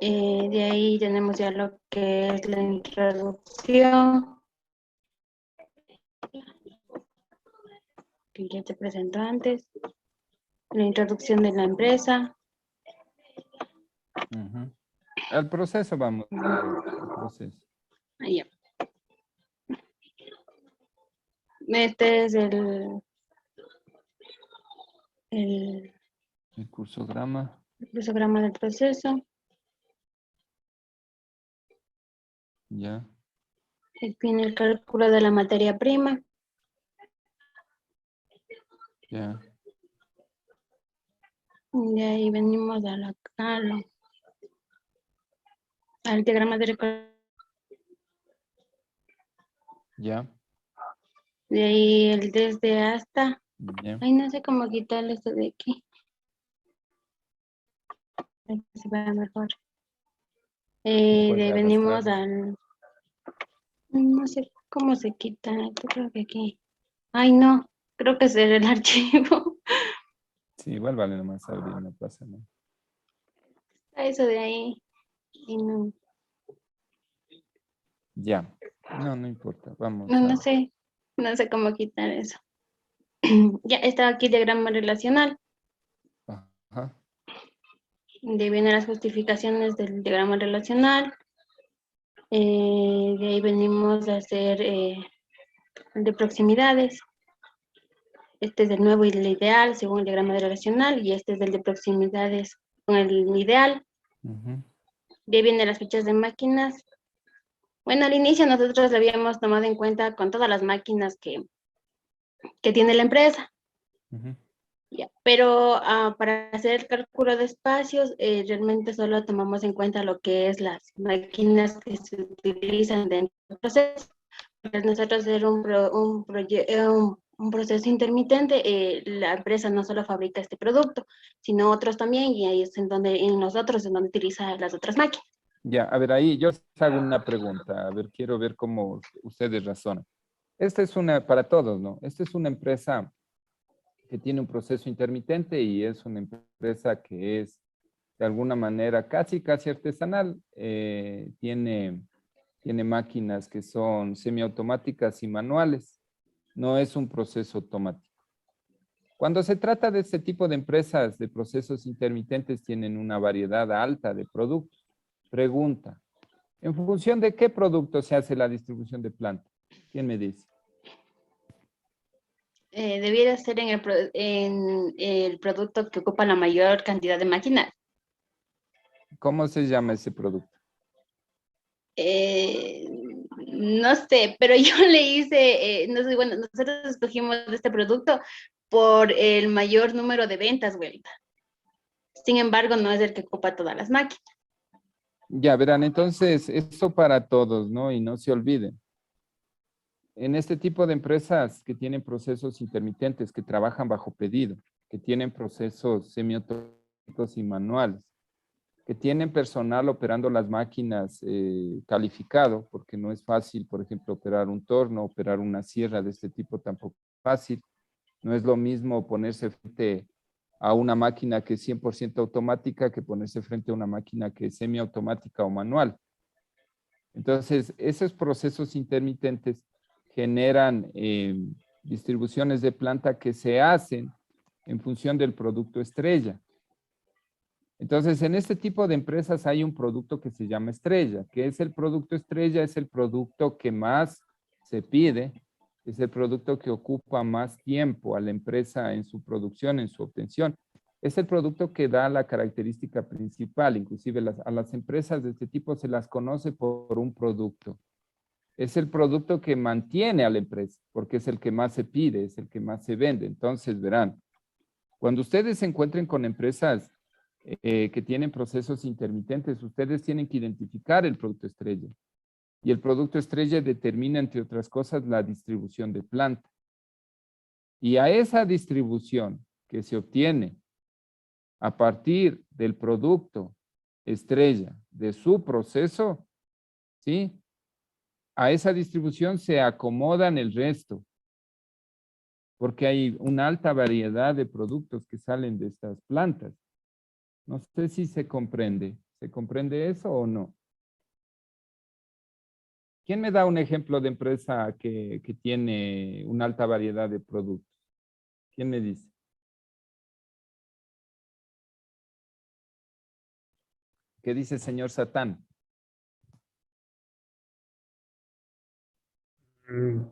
De ahí tenemos ya lo que es la introducción, que ya te presentó antes, la introducción de la empresa. Ujú. Al proceso vamos, al proceso. Ahí ya. Este es el El cursograma, crucigrama del proceso. ya, Aquí viene el cálculo de la materia prima. ya, De ahí venimos al diagrama de ya, de ahí el desde hasta. ya. Ay, no sé cómo quitarle esto de aquí. Para que se vea mejor. De ahí venimos al... No sé cómo se quita. Yo creo que aquí. Ay, no. Creo que es el archivo. Sí, igual vale nomás abrir, no pasa nada. Eso de ahí. Y no, Ya, no importa, vamos no a... sé. No sé cómo quitar eso. Ya está aquí el diagrama relacional. Ajá, De ahí vienen las justificaciones del diagrama relacional. De ahí venimos a hacer el de proximidades. Este es el nuevo y el ideal según el diagrama relacional y este es el de proximidades con el ideal. ujú, De ahí vienen las fichas de máquinas. Bueno, al inicio nosotros lo habíamos tomado en cuenta con todas las máquinas que tiene la empresa. ujú. Ya, pero para hacer el cálculo de espacios, realmente solo tomamos en cuenta lo que es las máquinas que se utilizan dentro del proceso. Para nosotros hacer un proceso intermitente, la empresa no solo fabrica este producto, sino otros también, y ahí es en donde, en los otros, en donde utiliza las otras máquinas. Ya, a ver, ahí yo les hago una pregunta. A ver, quiero ver cómo ustedes razonan. Esta es una, para todos, ¿no? Esta es una empresa que tiene un proceso intermitente y es una empresa que es de alguna manera casi artesanal. Tiene máquinas que son semiautomáticas y manuales. No es un proceso automático. Cuando se trata de este tipo de empresas de procesos intermitentes, tienen una variedad alta de productos. Pregunta, ¿en función de qué producto se hace la distribución de planta? ¿Quién me dice? Debiera ser en el producto que ocupa la mayor cantidad de máquinas. ¿Cómo se llama ese producto? No sé, pero yo le hice, no sé, bueno, nosotros escogimos este producto por el mayor número de ventas, vuelta. Sin embargo, no es el que ocupa todas las máquinas. Ya verán, entonces, eso para todos, ¿no? Y no se olviden. En este tipo de empresas que tienen procesos intermitentes, que trabajan bajo pedido, que tienen procesos semiautomáticos y manuales, que tienen personal operando las máquinas calificado, porque no es fácil, por ejemplo, operar un torno, operar una sierra de este tipo tampoco es fácil. No es lo mismo ponerse frente a una máquina que es 100% automática que ponerse frente a una máquina que es semiautomática o manual. Entonces, esos procesos intermitentes generan distribuciones de planta que se hacen en función del producto estrella. Entonces, en este tipo de empresas hay un producto que se llama estrella. ¿Qué es el producto estrella? Es el producto que más se pide, es el producto que ocupa más tiempo a la empresa en su producción, en su obtención. Es el producto que da la característica principal. Inclusive a las empresas de este tipo se las conoce por un producto. Es el producto que mantiene a la empresa, porque es el que más se pide, es el que más se vende. Entonces, verán, cuando ustedes se encuentren con empresas que tienen procesos intermitentes, ustedes tienen que identificar el producto estrella. Y el producto estrella determina, entre otras cosas, la distribución de planta. Y a esa distribución que se obtiene a partir del producto estrella de su proceso, ¿sí? A esa distribución se acomodan el resto, porque hay una alta variedad de productos que salen de estas plantas. No sé si se comprende. ¿Se comprende eso o no? ¿Quién me da un ejemplo de empresa que tiene una alta variedad de productos? ¿Quién me dice? ¿Qué dice el señor Satán?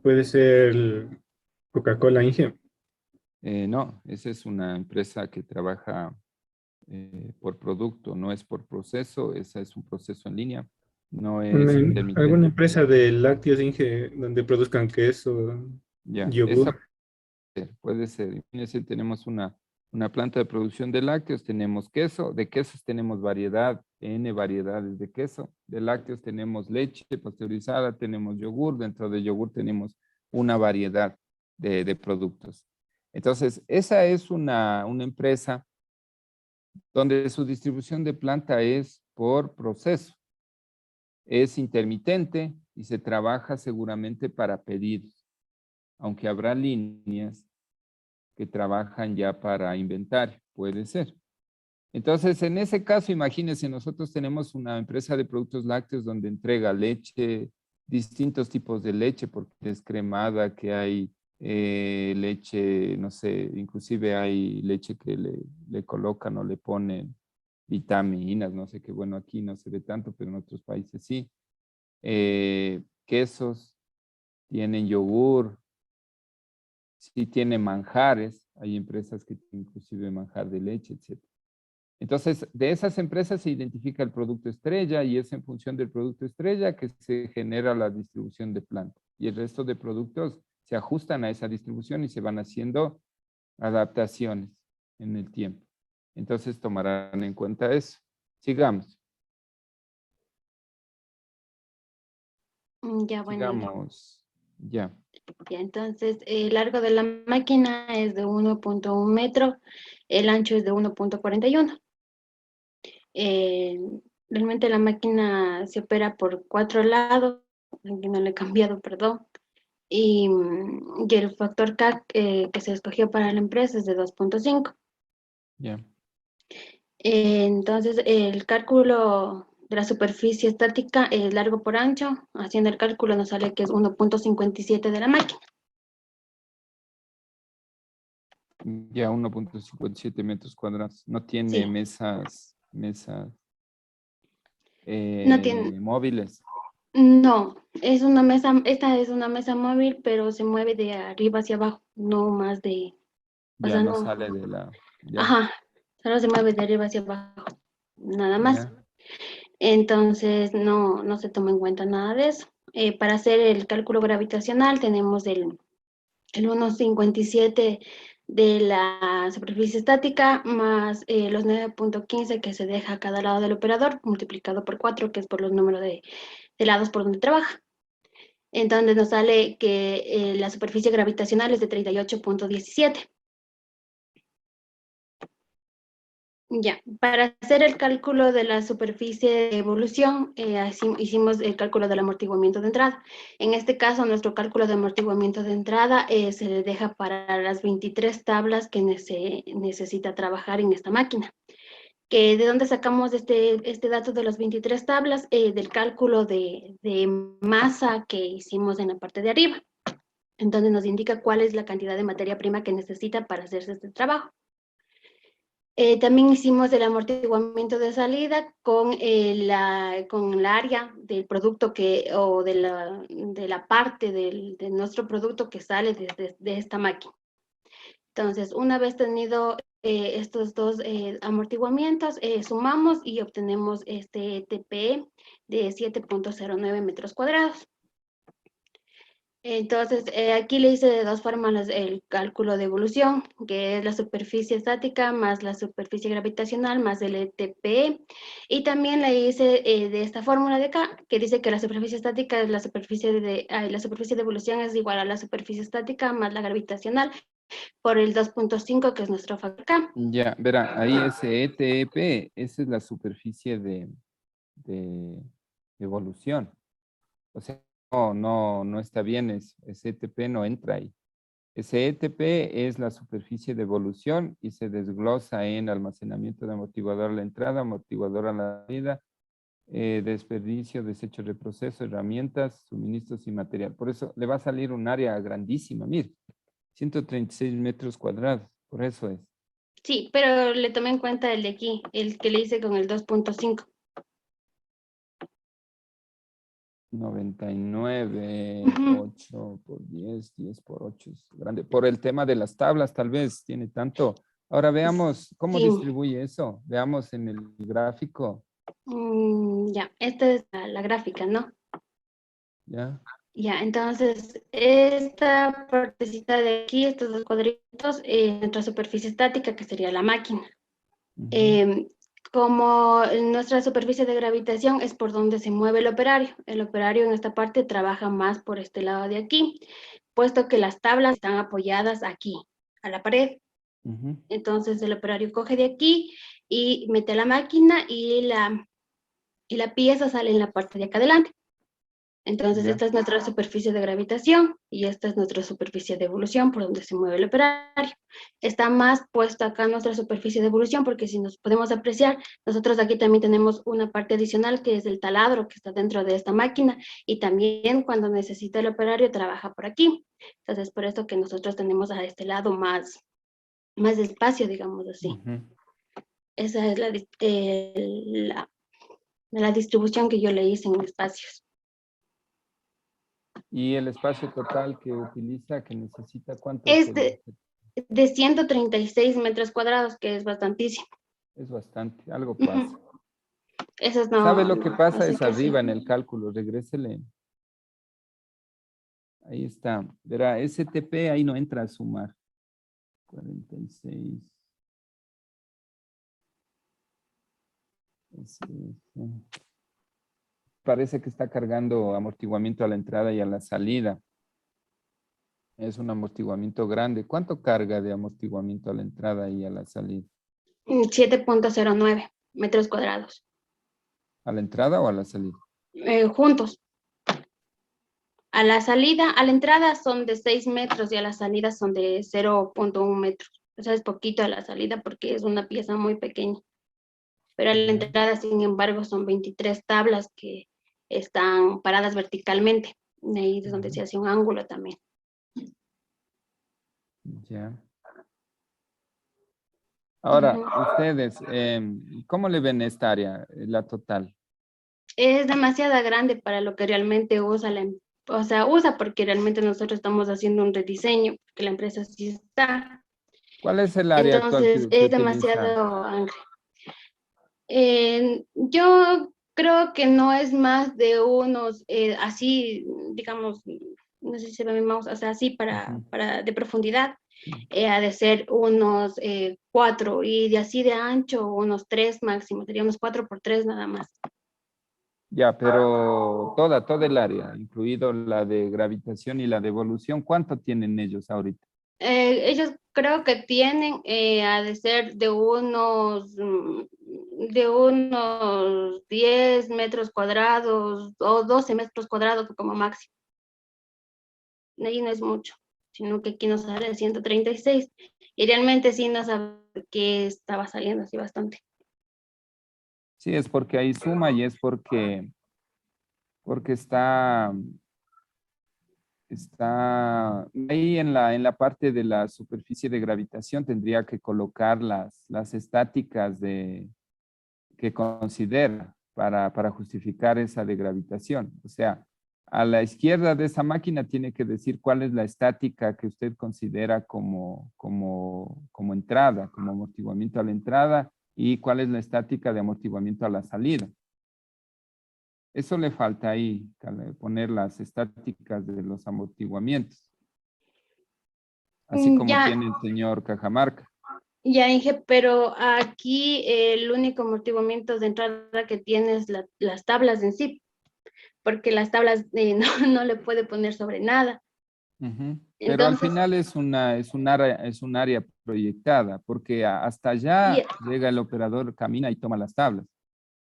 Puede ser Coca-Cola Inge. No, esa es una empresa que trabaja por producto, no es por proceso, esa es un proceso en línea, no es Alguna intermitente. empresa de lácteos Inge donde produzcan queso, Ya, esa yogur. puede ser. Imagínense, tenemos una planta de producción de lácteos, tenemos queso, de quesos tenemos variedad, N variedades de queso, de lácteos tenemos leche pasteurizada, tenemos yogur, dentro de yogur tenemos una variedad de productos. Entonces, esa es una empresa donde su distribución de planta es por proceso. Es intermitente y se trabaja seguramente para pedidos, aunque habrá líneas que trabajan ya para inventario, puede ser. Entonces, en ese caso, imagínense, nosotros tenemos una empresa de productos lácteos donde entrega leche, distintos tipos de leche, porque es cremada, que hay leche, no sé, inclusive hay leche que le colocan o le ponen vitaminas, no sé qué, bueno, aquí no se ve tanto, pero en otros países sí. Quesos, tienen yogur, sí tiene manjares, hay empresas que tienen inclusive manjar de leche, etc. Entonces, de esas empresas se identifica el producto estrella y es en función del producto estrella que se genera la distribución de planta. Y el resto de productos se ajustan a esa distribución y se van haciendo adaptaciones. en el tiempo. Entonces tomarán en cuenta eso. Sigamos. Ya, bueno, Sigamos. Ya. ya, entonces el largo de la máquina es de 1.1 metro, el ancho es de 1.41. Eh, Realmente la máquina se opera por 4 lados, aquí no le he cambiado, perdón, y el factor CAC que se escogió para la empresa es de 2.5. Ya. Entonces, el cálculo de la superficie estática es largo por ancho. Haciendo el cálculo nos sale que es 1.57 de la máquina. Ya 1.57 metros cuadrados. No tiene Sí, mesas no tiene, móviles. no, es una mesa, esta es una mesa móvil, pero se mueve de arriba hacia abajo, no más de, o Ya sea, no no, sale de la... Ya, ajá, solo se mueve de arriba hacia abajo, nada más. ya. Entonces, no se toma en cuenta nada de eso. Para hacer el cálculo gravitacional tenemos el 1.57 de la superficie estática más los 9.15 que se deja a cada lado del operador, multiplicado por 4, que es por los números de lados por donde trabaja. Entonces nos sale que la superficie gravitacional es de 38.17. Ya, para hacer el cálculo de la superficie de evolución, hicimos el cálculo del amortiguamiento de entrada. En este caso, nuestro cálculo de amortiguamiento de entrada se le deja para las 23 tablas que necesita trabajar en esta máquina. ¿De dónde sacamos este dato de las 23 tablas? Del cálculo de masa que hicimos en la parte de arriba. Entonces nos indica cuál es la cantidad de materia prima que necesita para hacerse este trabajo. También hicimos el amortiguamiento de salida con el área del producto o de la parte de nuestro producto que sale de esta máquina. Entonces, una vez tenido estos dos amortiguamientos, sumamos y obtenemos este TPE de 7.09 metros cuadrados. Entonces, aquí le hice de dos formas el cálculo de evolución, que es la superficie estática más la superficie gravitacional más el ETP. Y también le hice de esta fórmula de acá, que dice que la superficie estática es la superficie de evolución es igual a la superficie estática más la gravitacional por el 2.5, que es nuestro factor K. Ya, verá, ahí ese ETP, esa es la superficie de evolución. O sea, no está bien, ese ETP no entra ahí. Ese ETP es la superficie de evolución y se desglosa en almacenamiento de amortiguador a la entrada, amortiguador a la salida, desperdicio, desechos de proceso, herramientas, suministros y material. Por eso le va a salir un área grandísima, mire, 136 metros cuadrados, por eso es. Sí, pero le tomé en cuenta el de aquí, el que le hice con el 2.5. 99, Ujú. 8 por 10, 10 por 8 es grande. Por el tema de las tablas, tal vez tiene tanto. Ahora veamos cómo Sí. distribuye eso. Veamos en el gráfico. Ya, esta es la gráfica, ¿no? ¿Ya? Ya, entonces, esta partecita de aquí, estos dos cuadritos, nuestra superficie estática, que sería la máquina. Ujú. Como nuestra superficie de gravitación es por donde se mueve el operario en esta parte trabaja más por este lado de aquí, puesto que las tablas están apoyadas aquí, a la pared. Ujú. Entonces, el operario coge de aquí y mete la máquina y la pieza sale en la parte de acá adelante. Entonces, Ya. esta es nuestra superficie de gravitación y esta es nuestra superficie de evolución por donde se mueve el operario. Está más puesta acá nuestra superficie de evolución porque si nos podemos apreciar, nosotros aquí también tenemos una parte adicional que es el taladro que está dentro de esta máquina y también cuando necesita el operario trabaja por aquí. Entonces, por eso que nosotros tenemos a este lado más espacio, digamos así. Ujú. Esa es la distribución que yo le hice en espacios. Y el espacio total que utiliza, que necesita, ¿cuánto Es podría ser? de 136 metros cuadrados, que es bastantísimo. Es bastante, algo pasa. Ujú. Eso ¿Sabe no, lo que no pasa? sé Es qué hacer. arriba en el cálculo, regrésele. Ahí está. Verá, STP ahí no entra a sumar. 46. Sí, sí. Parece que está cargando amortiguamiento a la entrada y a la salida. Es un amortiguamiento grande. ¿Cuánto carga de amortiguamiento a la entrada y a la salida? 7.09 metros cuadrados. ¿A la entrada o a la salida? Juntos. A la entrada son de 6 metros y a la salida son de 0.1 metros. O sea, es poquito a la salida porque es una pieza muy pequeña. Pero a la entrada, sin embargo, son 23 tablas que están paradas verticalmente. De ahí es donde se hace un ángulo también. Ya. Ahora, Ujú. ustedes, ¿cómo le ven esta área, la total? Es demasiado grande para lo que realmente usa o sea, usa porque realmente nosotros estamos haciendo un rediseño, porque la empresa sí está. ¿Cuál es el área actual Entonces, que es utiliza? demasiado grande. Yo creo que no es más de unos, así, digamos, no sé si se ve mi mouse, o sea, así Ujú. de profundidad, ha de ser unos 4 y de así de ancho unos 3 máximo, sería unos 4 por 3 nada más. Ya, pero toda el área, incluido la de gravitación y la de evolución, ¿cuánto tienen ellos ahorita? Ellos creo que tienen, ha de ser de unos 10 metros cuadrados o 12 metros cuadrados como máximo. De ahí no es mucho, sino que aquí nos sale 136 y realmente sí no sabe que estaba saliendo así bastante. Sí, es porque ahí suma y es porque está ahí en la parte de la superficie de gravitación, tendría que colocar las estáticas que considera para justificar esa de gravitación. O sea, a la izquierda de esa máquina tiene que decir cuál es la estática que usted considera como entrada, como amortiguamiento a la entrada y cuál es la estática de amortiguamiento a la salida. Eso le falta ahí, poner las estáticas de los amortiguamientos, así como Ya, tiene el señor Cajamarca. ya dije, pero aquí el único amortiguamiento de entrada que tiene es las tablas en sí, porque las tablas no le puede poner sobre nada. Ujú. Pero al Entonces, final es un área proyectada, porque hasta allá y- llega el operador, camina y toma las tablas.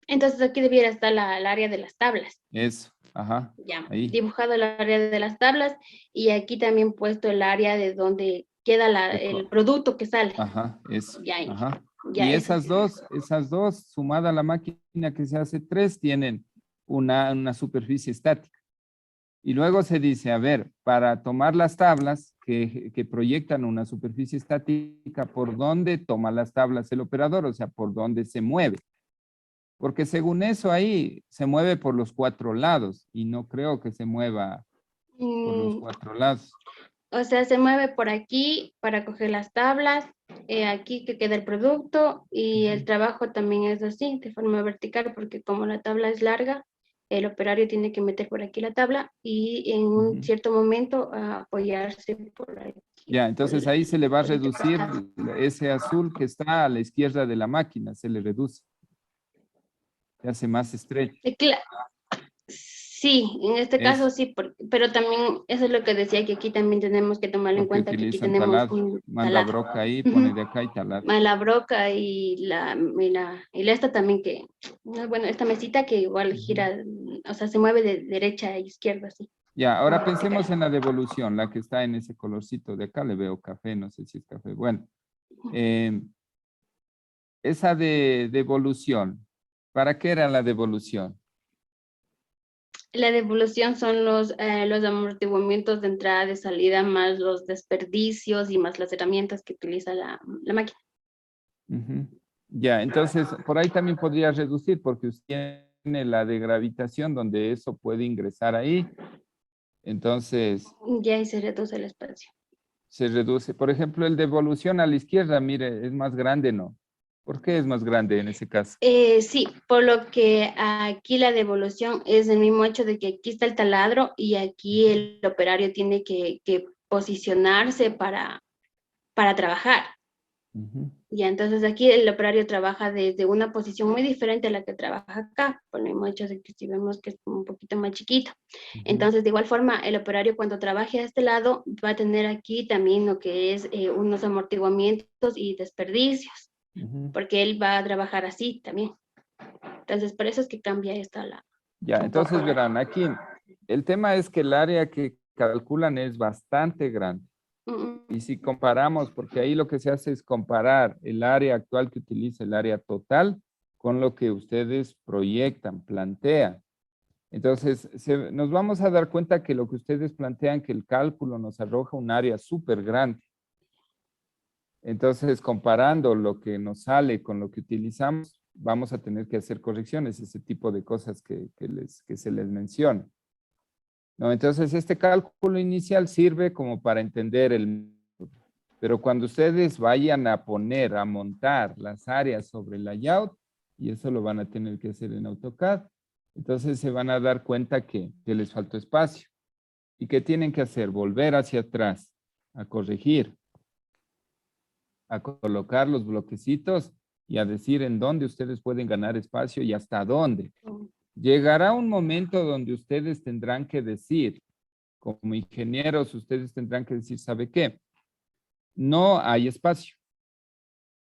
entonces aquí debiera estar el área de las tablas. Eso, ajá, Ya, ahí. dibujado el área de las tablas y aquí también puesto el área de donde queda el producto que sale. Ajá, eso, Ya, ajá. ya Y eso sí. esas dos, sumada a la máquina que se hace tres, tienen una superficie estática. Y luego se dice, a ver, para tomar las tablas que proyectan una superficie estática, ¿por dónde toma las tablas el operador? O sea, ¿por dónde se mueve? Porque según eso ahí se mueve por los 4 lados y no creo que se mueva por los Mm, 4 lados. o sea, se mueve por aquí para coger las tablas, aquí que queda el producto y el trabajo también es así, de forma vertical, porque como la tabla es larga, el operario tiene que meter por aquí la tabla y en un Ujú. cierto momento apoyarse por aquí. Ya, entonces ahí se le va a Por este reducir costado. ese azul que está a la izquierda de la máquina, se le reduce, se hace más estrecho. Sí, en este caso Es sí, pero también eso es lo que decía, que aquí también tenemos que tomar en porque cuenta que aquí utilizan tenemos taladro. un Manda taladro. broca ahí, pone Ujú. de acá y taladro. La broca y la esta también que, bueno, esta mesita que igual Ujú. gira, o sea, se mueve de derecha a izquierda, así. Ya, ahora Como pensemos vertical. en la devolución, la que está en ese colorcito de acá, le veo café, no sé si es café. Bueno, eh, esa de devolución, ¿para qué era la devolución? La devolución son los amortiguamientos de entrada, de salida, más los desperdicios y más las herramientas que utiliza la máquina. Ujú. Ya, entonces por ahí también podría reducir porque usted tiene la de gravitación donde eso puede ingresar ahí. Entonces Y ahí se reduce el espacio. se reduce. Por ejemplo, el de evolución a la izquierda, mire, es más grande, ¿no? ¿Por qué es más grande en ese caso? Sí, por lo que aquí la devolución es el mismo hecho de que aquí está el taladro y aquí el operario tiene que posicionarse para trabajar. Ujú. Ya, entonces aquí el operario trabaja desde una posición muy diferente a la que trabaja acá, por el mismo hecho de que si vemos que es un poquito más chiquito. Entonces, de igual forma, el operario cuando trabaje a este lado va a tener aquí también lo que es unos amortiguamientos y desperdicios, porque él va a trabajar así también. Entonces, por eso es que cambia esta la... Ya, entonces verán, aquí el tema es que el área que calculan es bastante grande. Y si comparamos, porque ahí lo que se hace es comparar el área actual que utiliza, el área total, con lo que ustedes proyectan, plantean. Entonces, nos vamos a dar cuenta que lo que ustedes plantean, que el cálculo nos arroja un área súper grande. Entonces, comparando lo que nos sale con lo que utilizamos, vamos a tener que hacer correcciones, ese tipo de cosas que se les menciona. ¿No? Entonces, este cálculo inicial sirve como para entender el método. Pero cuando ustedes vayan a poner, a montar las áreas sobre el layout, y eso lo van a tener que hacer en AutoCAD, entonces se van a dar cuenta que les faltó espacio. ¿Y qué tienen que hacer? Volver hacia atrás, a corregir, a colocar los bloquecitos y a decir en dónde ustedes pueden ganar espacio y hasta dónde. Llegará un momento donde ustedes tendrán que decir, como ingenieros, ustedes tendrán que decir, ¿sabe qué? No hay espacio.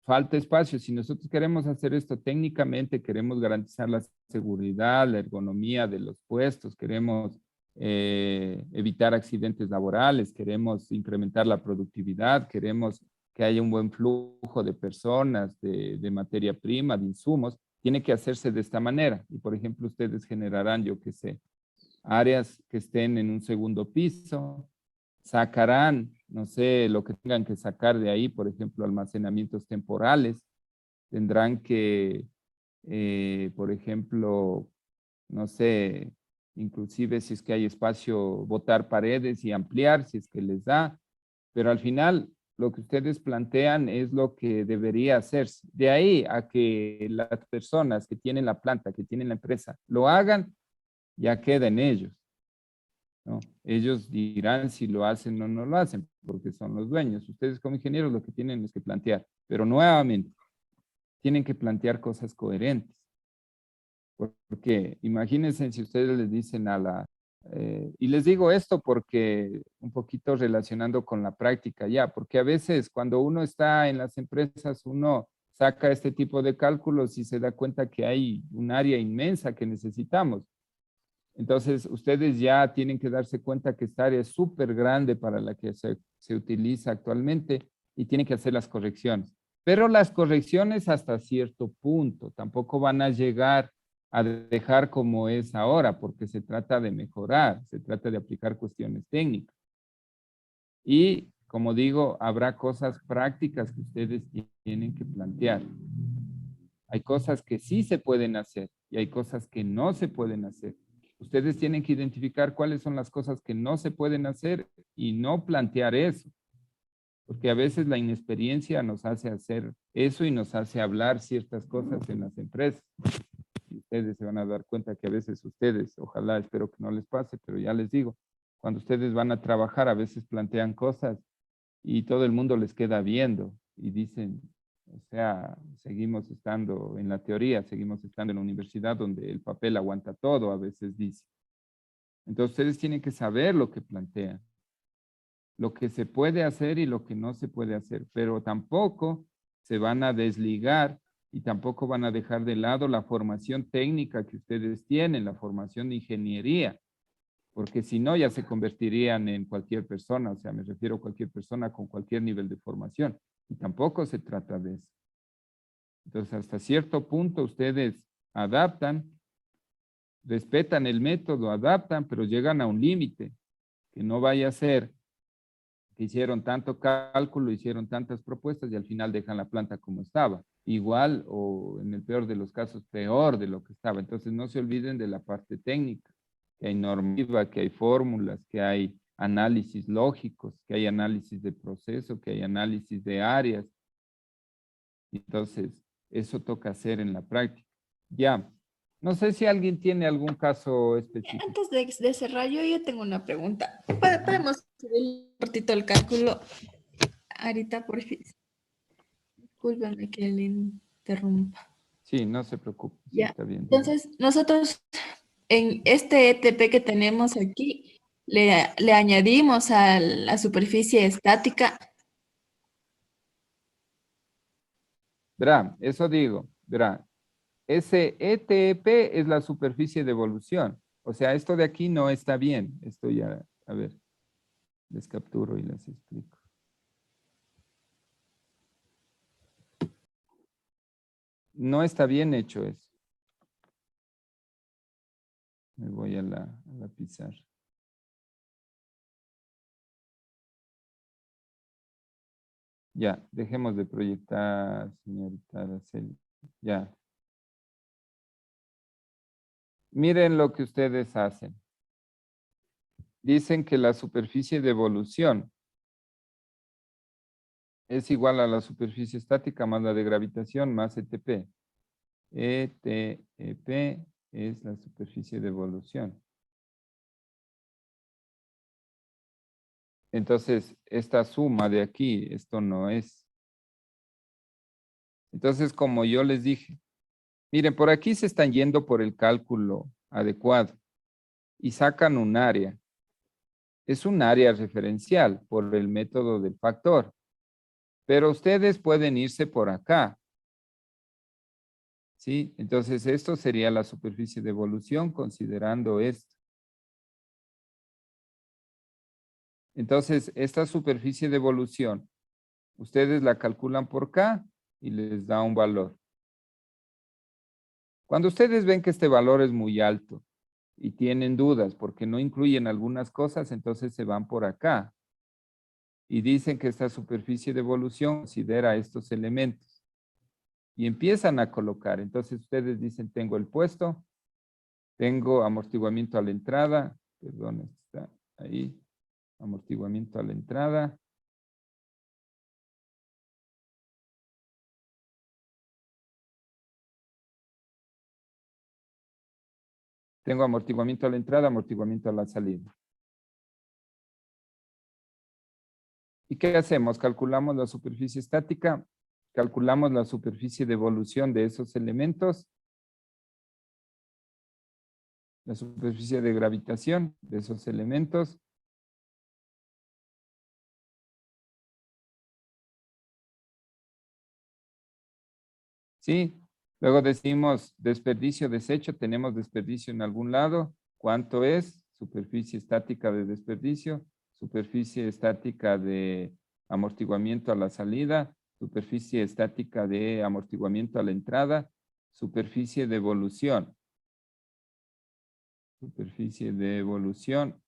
Falta espacio. Si nosotros queremos hacer esto técnicamente, queremos garantizar la seguridad, la ergonomía de los puestos, queremos evitar accidentes laborales, queremos incrementar la productividad, queremos que haya un buen flujo de personas, de materia prima, de insumos, tiene que hacerse de esta manera. Y por ejemplo, ustedes generarán, yo qué sé, áreas que estén en un segundo piso, sacarán, no sé, lo que tengan que sacar de ahí, por ejemplo, almacenamientos temporales, tendrán que, por ejemplo, no sé, inclusive si es que hay espacio, botar paredes y ampliar si es que les da, pero al final lo que ustedes plantean es lo que debería hacerse. De ahí a que las personas que tienen la planta, que tienen la empresa, lo hagan, ya queda en ellos, ¿no? Ellos dirán si lo hacen o no lo hacen, porque son los dueños. Ustedes como ingenieros lo que tienen es que plantear, pero nuevamente, tienen que plantear cosas coherentes. Porque imagínense si ustedes les dicen a la... y les digo esto porque un poquito relacionando con la práctica ya, porque a veces cuando uno está en las empresas, uno saca este tipo de cálculos y se da cuenta que hay un área inmensa que necesitamos. Entonces, ustedes ya tienen que darse cuenta que esta área es súper grande para la que se utiliza actualmente y tienen que hacer las correcciones. Pero las correcciones hasta cierto punto, tampoco van a llegar a dejar como es ahora, porque se trata de mejorar, se trata de aplicar cuestiones técnicas. Y, como digo, habrá cosas prácticas que ustedes tienen que plantear. Hay cosas que sí se pueden hacer y hay cosas que no se pueden hacer. Ustedes tienen que identificar cuáles son las cosas que no se pueden hacer y no plantear eso. Porque a veces la inexperiencia nos hace hacer eso y nos hace hablar ciertas cosas en las empresas. Y ustedes se van a dar cuenta que a veces ustedes, ojalá, espero que no les pase, pero ya les digo, cuando ustedes van a trabajar, a veces plantean cosas y todo el mundo les queda viendo y dicen, o sea, seguimos estando en la teoría, seguimos estando en la universidad donde el papel aguanta todo, a veces dice. Entonces ustedes tienen que saber lo que plantean, lo que se puede hacer y lo que no se puede hacer, pero tampoco se van a desligar y tampoco van a dejar de lado la formación técnica que ustedes tienen, la formación de ingeniería, porque si no ya se convertirían en cualquier persona, o sea, me refiero a cualquier persona con cualquier nivel de formación, y tampoco se trata de eso. Entonces, hasta cierto punto ustedes adaptan, respetan el método, adaptan, pero llegan a un límite, que no vaya a ser que hicieron tanto cálculo, hicieron tantas propuestas y al final dejan la planta como estaba. Igual o en el peor de los casos, peor de lo que estaba. Entonces no se olviden de la parte técnica, que hay normativa, que hay fórmulas, que hay análisis lógicos, que hay análisis de proceso, que hay análisis de áreas. Entonces, eso toca hacer en la práctica. Ya. No sé si alguien tiene algún caso específico. Antes de cerrar, yo ya tengo una pregunta. ¿Podemos subir un ratito el cálculo? Ahorita, por fin. Discúlpenme que le interrumpa. Sí, no se preocupe. Sí, Ya. está bien. Entonces, nosotros en este ETP que tenemos aquí, le añadimos a la superficie estática. Verá, eso digo, verá. Ese ETP es la superficie de evolución. O sea, esto de aquí no está bien. Esto ya, a ver, les capturo y les explico. No está bien hecho eso. Me voy a la pizarra. Ya, dejemos de proyectar, señorita Araceli. Ya. Miren lo que ustedes hacen. Dicen que la superficie de evolución es igual a la superficie estática más la de gravitación más ETP. ETP es la superficie de evolución. Entonces, esta suma de aquí, esto no es. Entonces, como yo les dije, miren, por aquí se están yendo por el cálculo adecuado y sacan un área. Es un área referencial por el método del factor. Pero ustedes pueden irse por acá. ¿Sí? Entonces, esto sería la superficie de evolución considerando esto. Entonces, esta superficie de evolución, ustedes la calculan por K y les da un valor. Cuando ustedes ven que este valor es muy alto y tienen dudas porque no incluyen algunas cosas, entonces se van por acá y dicen que esta superficie de evolución considera estos elementos y empiezan a colocar. Entonces ustedes dicen, tengo el puesto, tengo amortiguamiento a la entrada, perdón, está ahí, amortiguamiento a la entrada. Tengo amortiguamiento a la entrada, amortiguamiento a la salida. ¿Y qué hacemos? Calculamos la superficie estática, calculamos la superficie de evolución de esos elementos, la superficie de gravitación de esos elementos. ¿Sí? Luego decimos desperdicio, desecho, tenemos desperdicio en algún lado. ¿Cuánto es? Superficie estática de desperdicio, superficie estática de amortiguamiento a la salida, superficie estática de amortiguamiento a la entrada, superficie de evolución. Superficie de evolución,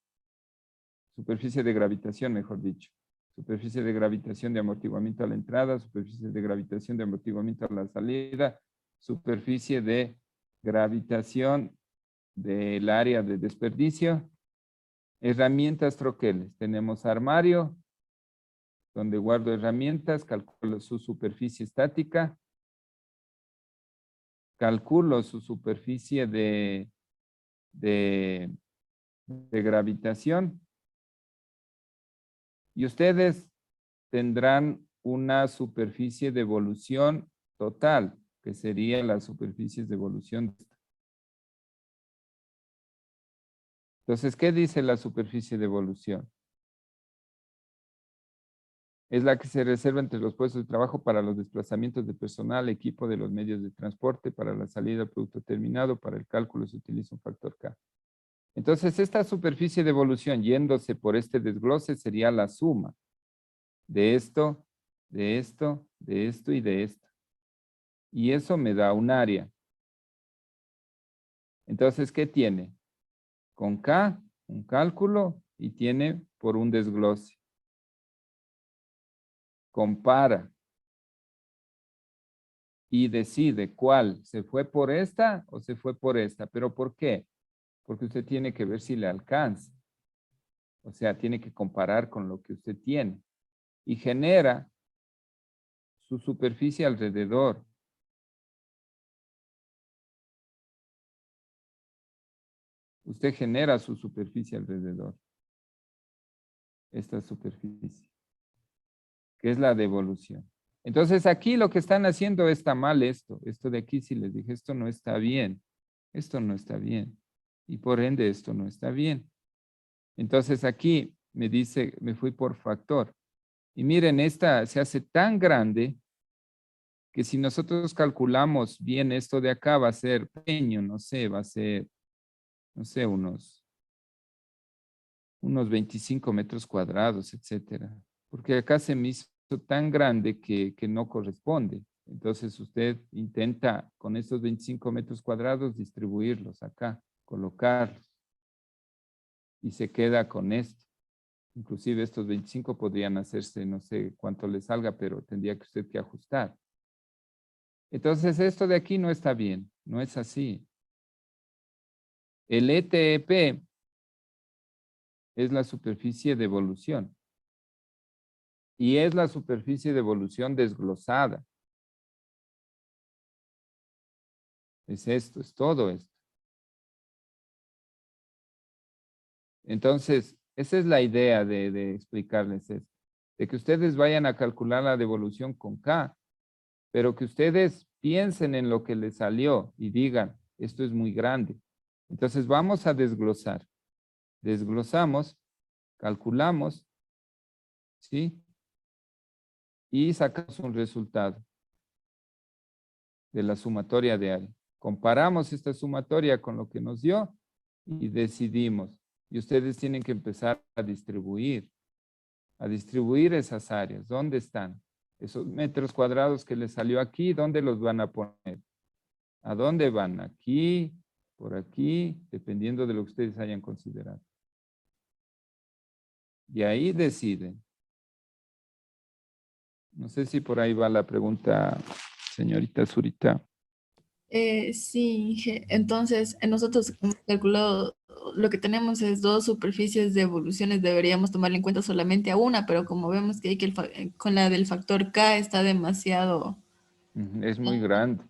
superficie de gravitación, mejor dicho. Superficie de gravitación de amortiguamiento a la entrada, superficie de gravitación de amortiguamiento a la salida, superficie de gravitación del área de desperdicio. Herramientas troqueles. Tenemos armario, donde guardo herramientas, calculo su superficie estática, calculo su superficie de gravitación, y ustedes tendrán una superficie de evolución total, que sería las superficies de evolución. Entonces, ¿qué dice la superficie de evolución? Es la que se reserva entre los puestos de trabajo para los desplazamientos de personal, equipo de los medios de transporte, para la salida del producto terminado, para el cálculo se utiliza un factor K. Entonces, esta superficie de evolución, yéndose por este desglose, sería la suma de esto, de esto, de esto y de esto. Y eso me da un área. Entonces, ¿qué tiene? Con K, un cálculo, y tiene por un desglose. Compara. Y decide cuál, ¿se fue por esta o se fue por esta? ¿Pero por qué? Porque usted tiene que ver si le alcanza. O sea, tiene que comparar con lo que usted tiene. Y genera su superficie alrededor. Usted genera su superficie alrededor. Esta superficie, que es la de evolución. Entonces aquí lo que están haciendo está mal esto. Esto de aquí sí les dije, esto no está bien. Esto no está bien. Y por ende esto no está bien. Entonces aquí me dice, me fui por factor. Y miren, esta se hace tan grande que si nosotros calculamos bien esto de acá va a ser pequeño, no sé, va a ser, no sé, unos 25 metros cuadrados, etcétera. Porque acá se me hizo tan grande que no corresponde. Entonces usted intenta con estos 25 metros cuadrados distribuirlos acá, colocarlos. Y se queda con esto. Inclusive estos 25 podrían hacerse, no sé cuánto le salga, pero tendría que usted que ajustar. Entonces esto de aquí no está bien, no es así. El ETP es la superficie de evolución. Y es la superficie de evolución desglosada. Es esto, es todo esto. Entonces, esa es la idea de explicarles esto. De que ustedes vayan a calcular la devolución con K, pero que ustedes piensen en lo que les salió y digan, esto es muy grande. Entonces, vamos a desglosar. Desglosamos, calculamos, ¿sí? Y sacamos un resultado de la sumatoria de área. Comparamos esta sumatoria con lo que nos dio y decidimos. Y ustedes tienen que empezar a distribuir esas áreas. ¿Dónde están? Esos metros cuadrados que les salió aquí, ¿dónde los van a poner? ¿A dónde van? Aquí, por aquí, dependiendo de lo que ustedes hayan considerado. Y ahí deciden. No sé si por ahí va la pregunta, señorita Zurita. Sí, Inge. Entonces, nosotros hemos calculado, lo que tenemos es dos superficies de evoluciones, deberíamos tomarle en cuenta solamente a una, pero como vemos que, con la del factor K está demasiado. Es muy grande,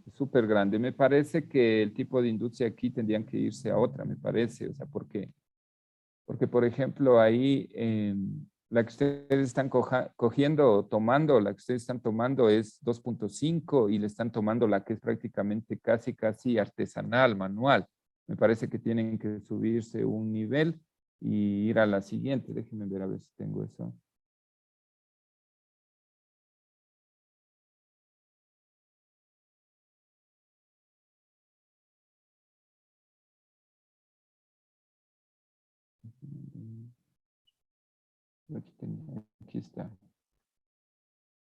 es súper grande. Me parece que el tipo de industria aquí tendrían que irse a otra, me parece. O sea, ¿por qué? Porque, por ejemplo, ahí la que ustedes están cogiendo o tomando, la que ustedes están tomando es 2.5 y le están tomando la que es prácticamente casi artesanal, manual. Me parece que tienen que subirse un nivel y ir a la siguiente. Déjenme ver a ver si tengo eso. Aquí está.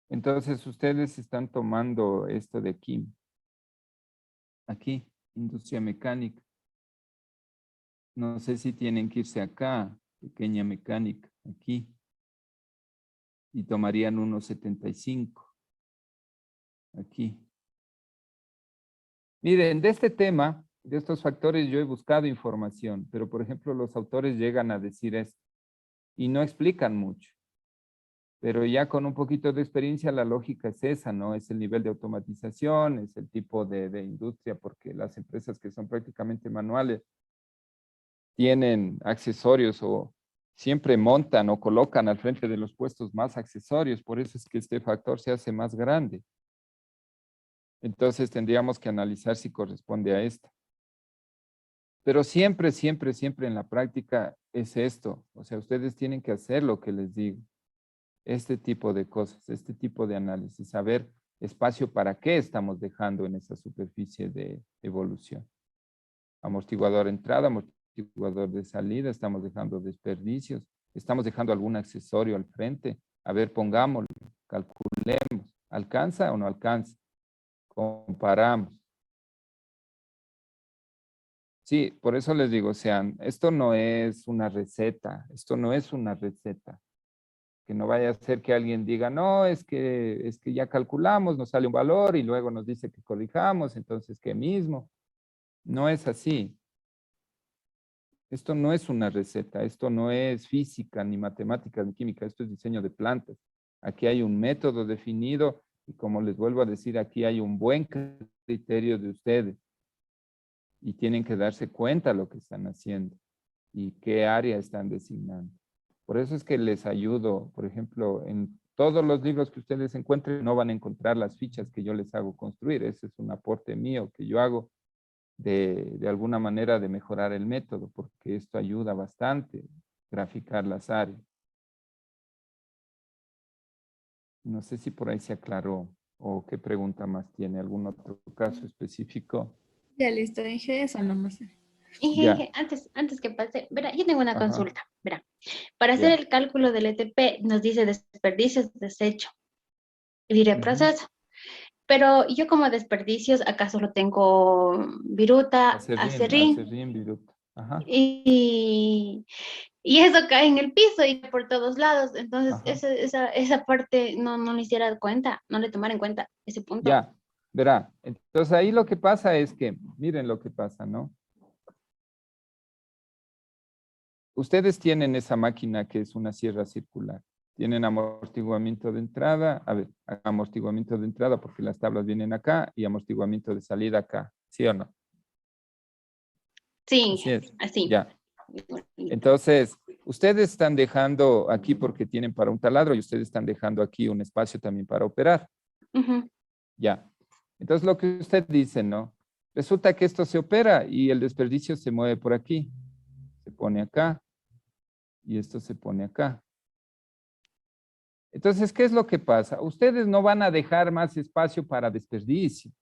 Entonces, ustedes están tomando esto de aquí, industria mecánica. No sé si tienen que irse acá, pequeña mecánica, aquí. Y tomarían 1.75. Aquí. Miren, de este tema, de estos factores, yo he buscado información, pero por ejemplo, los autores llegan a decir esto y no explican mucho. Pero ya con un poquito de experiencia, la lógica es esa, ¿no? Es el nivel de automatización, es el tipo de industria, porque las empresas que son prácticamente manuales tienen accesorios o siempre montan o colocan al frente de los puestos más accesorios, por eso es que este factor se hace más grande. Entonces tendríamos que analizar si corresponde a esta. Pero siempre en la práctica es esto. O sea, ustedes tienen que hacer lo que les digo. Este tipo de cosas, este tipo de análisis, saber espacio para qué estamos dejando en esa superficie de evolución. Amortiguador de entrada, amortiguador de salida, estamos dejando desperdicios, estamos dejando algún accesorio al frente. A ver, pongámoslo, calculemos. ¿Alcanza o no alcanza? Comparamos. Sí, por eso les digo, o sea, esto no es una receta, esto no es una receta. Que no vaya a ser que alguien diga, no, es que ya calculamos, nos sale un valor y luego nos dice que corrijamos, entonces, ¿qué mismo? No es así. Esto no es una receta, esto no es física, ni matemáticas, ni química, esto es diseño de plantas. Aquí hay un método definido y como les vuelvo a decir, aquí hay un buen criterio de ustedes y tienen que darse cuenta de lo que están haciendo y qué área están designando. Por eso es que les ayudo, por ejemplo, en todos los libros que ustedes encuentren no van a encontrar las fichas que yo les hago construir. Ese es un aporte mío que yo hago de alguna manera de mejorar el método, porque esto ayuda bastante, graficar las áreas. No sé si por ahí se aclaró o qué pregunta más tiene, algún otro caso específico. Ya listo, dije eso nomás. Ya. Inge, antes que pase, verá, yo tengo una Ajá. consulta. Verá, para hacer Ya. el cálculo del ETP nos dice desperdicios, desecho y de Ujú. proceso. Pero yo como desperdicios, acá solo tengo viruta, acerrín, Acerrín, viruta. Ajá. y eso cae en el piso y por todos lados. Entonces, Ajá. esa parte no le hiciera cuenta, no le tomara en cuenta ese punto. Ya, verá. Entonces ahí lo que pasa es que, miren lo que pasa, ¿no? Ustedes tienen esa máquina que es una sierra circular. Tienen amortiguamiento de entrada, a ver, amortiguamiento de entrada porque las tablas vienen acá y amortiguamiento de salida acá, ¿sí o no? Sí, Así es. así. Ya. Entonces, ustedes están dejando aquí porque tienen para un taladro y ustedes están dejando aquí un espacio también para operar. Ujú. Ya. Entonces, lo que usted dice, ¿no? Resulta que esto se opera y el desperdicio se mueve por aquí. Se pone acá y esto se pone acá. Entonces, ¿qué es lo que pasa? Ustedes no van a dejar más espacio para desperdicio.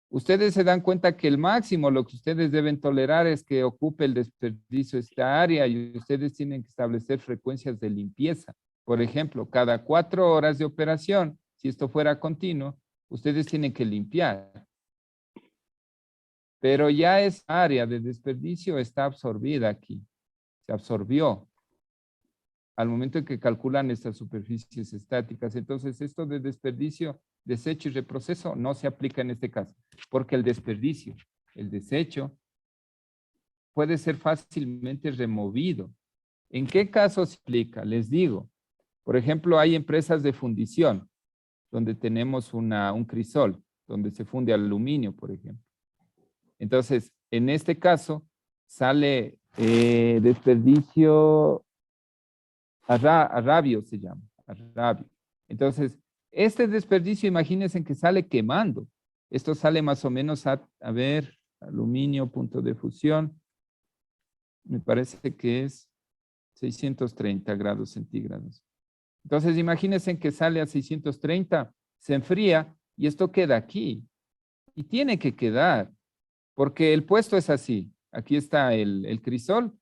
Ustedes se dan cuenta que el máximo, lo que ustedes deben tolerar es que ocupe el desperdicio esta área y ustedes tienen que establecer frecuencias de limpieza. Por ejemplo, cada 4 horas de operación, si esto fuera continuo, ustedes tienen que limpiar. Pero ya esa área de desperdicio está absorbida aquí. Se absorbió al momento en que calculan estas superficies estáticas. Entonces, esto de desperdicio, desecho y reproceso no se aplica en este caso, porque el desperdicio, el desecho, puede ser fácilmente removido. ¿En qué caso se aplica? Les digo, por ejemplo, hay empresas de fundición, donde tenemos un crisol, donde se funde aluminio, por ejemplo. Entonces, en este caso, sale desperdicio arrabio se llama, arrabio. Entonces, este desperdicio, imagínense que sale quemando. Esto sale más o menos a ver, aluminio, punto de fusión. Me parece que es 630 grados centígrados. Entonces, imagínense que sale a 630, se enfría y esto queda aquí. Y tiene que quedar, porque el puesto es así. Aquí está el crisol.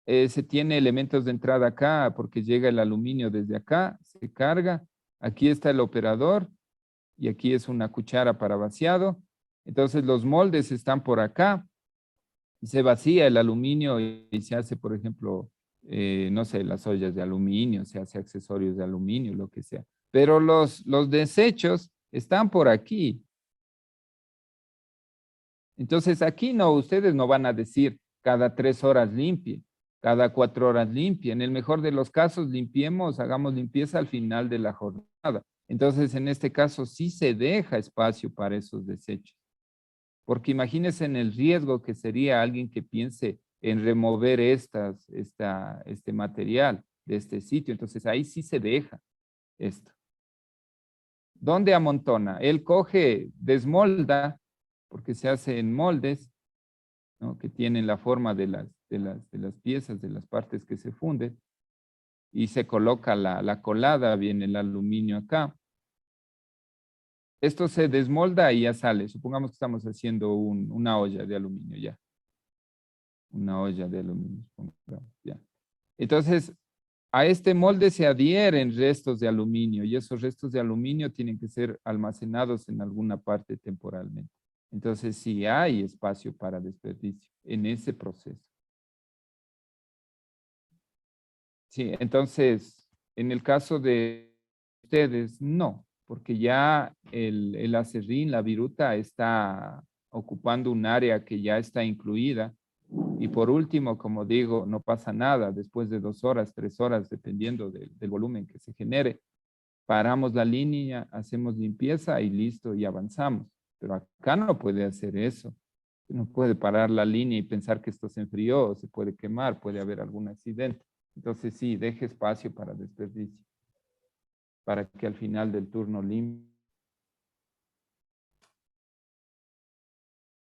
Se tiene elementos de entrada acá porque llega el aluminio desde acá, se carga. Aquí está el operador y aquí es una cuchara para vaciado. Entonces los moldes están por acá y se vacía el aluminio y se hace, por ejemplo, no sé, las ollas de aluminio, se hace accesorios de aluminio, lo que sea. Pero los desechos están por aquí. Entonces aquí no, ustedes no van a decir cada 3 horas limpie, cada 4 horas limpie. En el mejor de los casos limpiemos, hagamos limpieza al final de la jornada. Entonces en este caso sí se deja espacio para esos desechos. Porque imagínense en el riesgo que sería alguien que piense en remover este material de este sitio. Entonces ahí sí se deja esto. ¿Dónde amontona? Él coge, desmolda, porque se hace en moldes, ¿no? Que tienen la forma de las piezas, de las partes que se funden, y se coloca la colada, viene el aluminio acá. Esto se desmolda y ya sale. Supongamos que estamos haciendo una olla de aluminio ya. Una olla de aluminio, supongamos, ya. Entonces, a este molde se adhieren restos de aluminio y esos restos de aluminio tienen que ser almacenados en alguna parte temporalmente. Entonces, sí hay espacio para desperdicio en ese proceso. Sí, entonces, en el caso de ustedes, no, porque ya el acerrín, la viruta, está ocupando un área que ya está incluida. Y por último, como digo, no pasa nada. Después de 2 horas, 3 horas, dependiendo del volumen que se genere, paramos la línea, hacemos limpieza y listo, y avanzamos. Pero acá no puede hacer eso. No puede parar la línea y pensar que esto se enfrió, se puede quemar, puede haber algún accidente. Entonces sí, deje espacio para desperdicio. para que al final del turno limpie.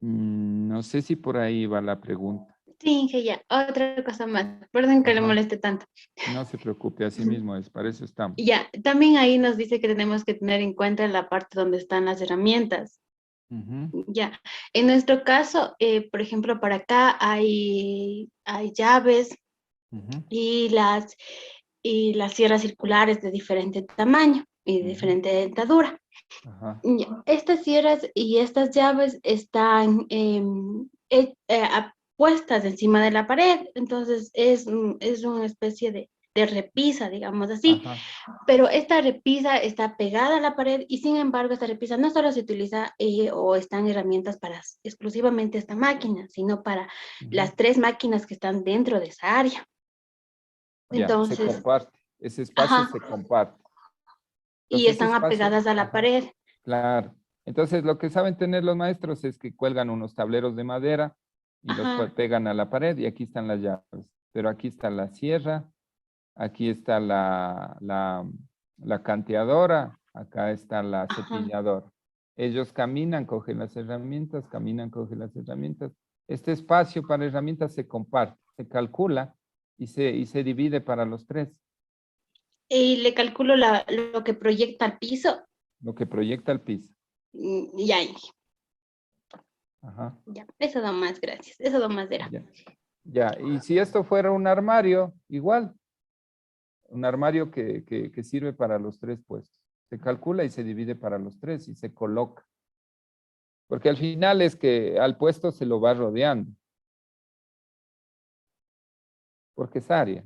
No sé si por ahí va la pregunta. Sí, Inge, ya. Otra cosa más. Perdón que le Ajá. moleste tanto. No se preocupe, así mismo es, para eso estamos. Ya, también ahí nos dice que tenemos que tener en cuenta la parte donde están las herramientas. Ujú, Ya, en nuestro caso, por ejemplo, para acá hay llaves ujú, y las sierras circulares de diferente tamaño y de ujú. diferente dentadura. Ajá, Ya, estas sierras y estas llaves están puestas encima de la pared, entonces es una especie de repisa, digamos así. ajá, Pero esta repisa está pegada a la pared y sin embargo esta repisa no solo se utiliza o están herramientas para exclusivamente esta máquina, sino para ujú. las 3 máquinas que están dentro de esa área. Ya, se Entonces, comparte. Ese espacio ajá, se comparte. y Entonces, ese están espacio, apegadas a la ajá, pared. claro. Entonces, lo que saben tener los maestros es que cuelgan unos tableros de madera y los Ajá, pegan a la pared y aquí están las llaves. Pero aquí está la sierra, aquí está la canteadora, acá está la ajá. cepilladora. Ellos caminan, cogen las herramientas, caminan, cogen las herramientas. Este espacio para herramientas se comparte, se calcula y se divide para los 3. Y le calculo lo que proyecta al piso. Lo que proyecta el piso. Ya, Ajá, ya, eso da más, gracias. Eso da más era. ya. Ya, y si esto fuera un armario, igual, un armario que sirve para los 3 puestos. Se calcula y se divide para los 3 y se coloca. Porque al final es que al puesto se lo va rodeando. Porque es área.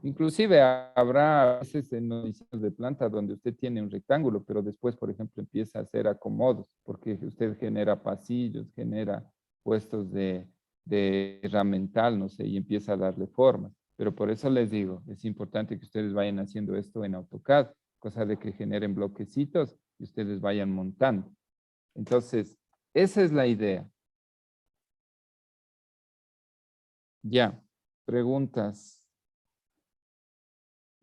Inclusive habrá veces en los diseños de planta donde usted tiene un rectángulo, pero después, por ejemplo, empieza a hacer acomodos, porque usted genera pasillos, genera puestos de herramental, no sé, y empieza a darle formas. Pero por eso les digo, es importante que ustedes vayan haciendo esto en AutoCAD, cosa de que generen bloquecitos y ustedes vayan montando. Entonces, esa es la idea. Ya, preguntas.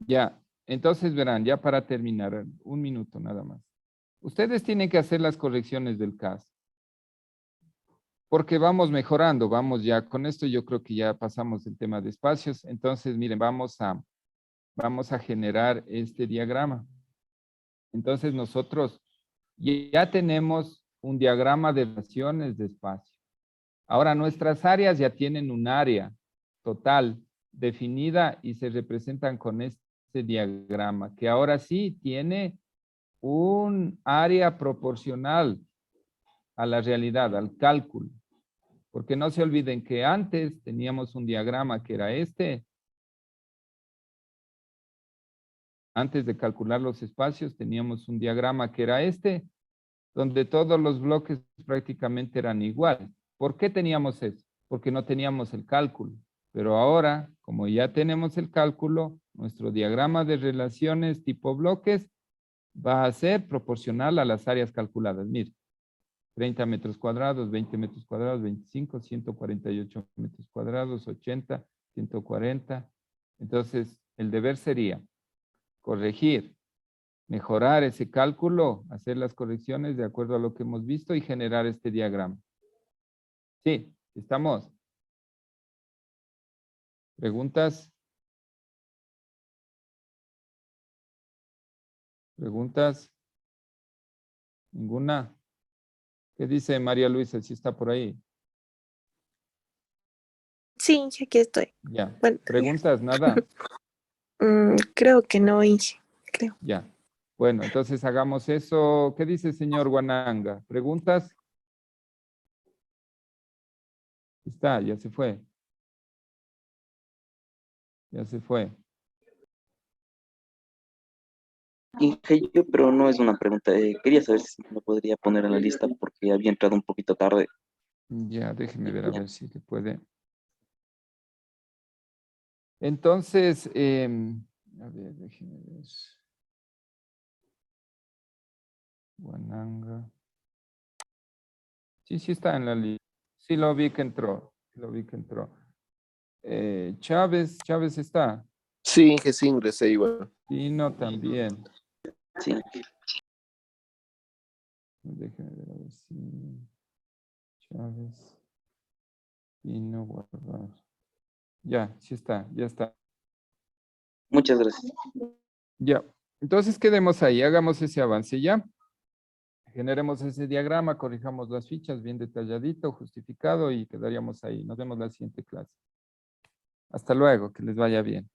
Ya, entonces verán, ya para terminar, un minuto nada más. Ustedes tienen que hacer las correcciones del caso, porque vamos mejorando, vamos ya, con esto yo creo que ya pasamos el tema de espacios. Entonces, miren, vamos a generar este diagrama. Entonces nosotros ya tenemos un diagrama de relaciones de espacio. Ahora nuestras áreas ya tienen un área total definida y se representan con este diagrama, que ahora sí tiene un área proporcional a la realidad, al cálculo. Porque no se olviden que antes teníamos un diagrama que era este. Antes de calcular los espacios teníamos un diagrama que era este, donde todos los bloques prácticamente eran iguales. ¿Por qué teníamos eso? Porque no teníamos el cálculo. Pero ahora, como ya tenemos el cálculo, nuestro diagrama de relaciones tipo bloques va a ser proporcional a las áreas calculadas. Mire, 30 metros cuadrados, 20 metros cuadrados, 25, 148 metros cuadrados, 80, 140. Entonces, el deber sería corregir, mejorar ese cálculo, hacer las correcciones de acuerdo a lo que hemos visto y generar este diagrama. Sí, estamos. ¿Preguntas? ¿Preguntas? ¿Ninguna? ¿Qué dice María Luisa si está por ahí? Sí, Inge, aquí estoy. Ya. Bueno, ¿Preguntas? Nada. creo que no, Inge, creo. Ya. Bueno, entonces hagamos eso. ¿Qué dice el señor Guananga? ¿Preguntas? Está, ya se fue. Ya se fue. Inge, pero no es una pregunta. Quería saber si me podría poner en la lista porque había entrado un poquito tarde. Ya, déjeme ver a Ya. ver si se puede. Entonces, a ver, déjeme ver. Guananga. Sí, sí está en la lista. Sí, lo vi que entró. Lo vi que entró. Chávez está. Sí, Inge, sí ingresé igual. Pino también. Sí. Déjame ver a ver si Chávez, Pino, guardar. Ya, sí está, ya está. Muchas gracias. Ya. Entonces quedemos ahí, hagamos ese avance ya. Generemos ese diagrama, corrijamos las fichas bien detalladito, justificado y quedaríamos ahí. Nos vemos la siguiente clase. Hasta luego, que les vaya bien.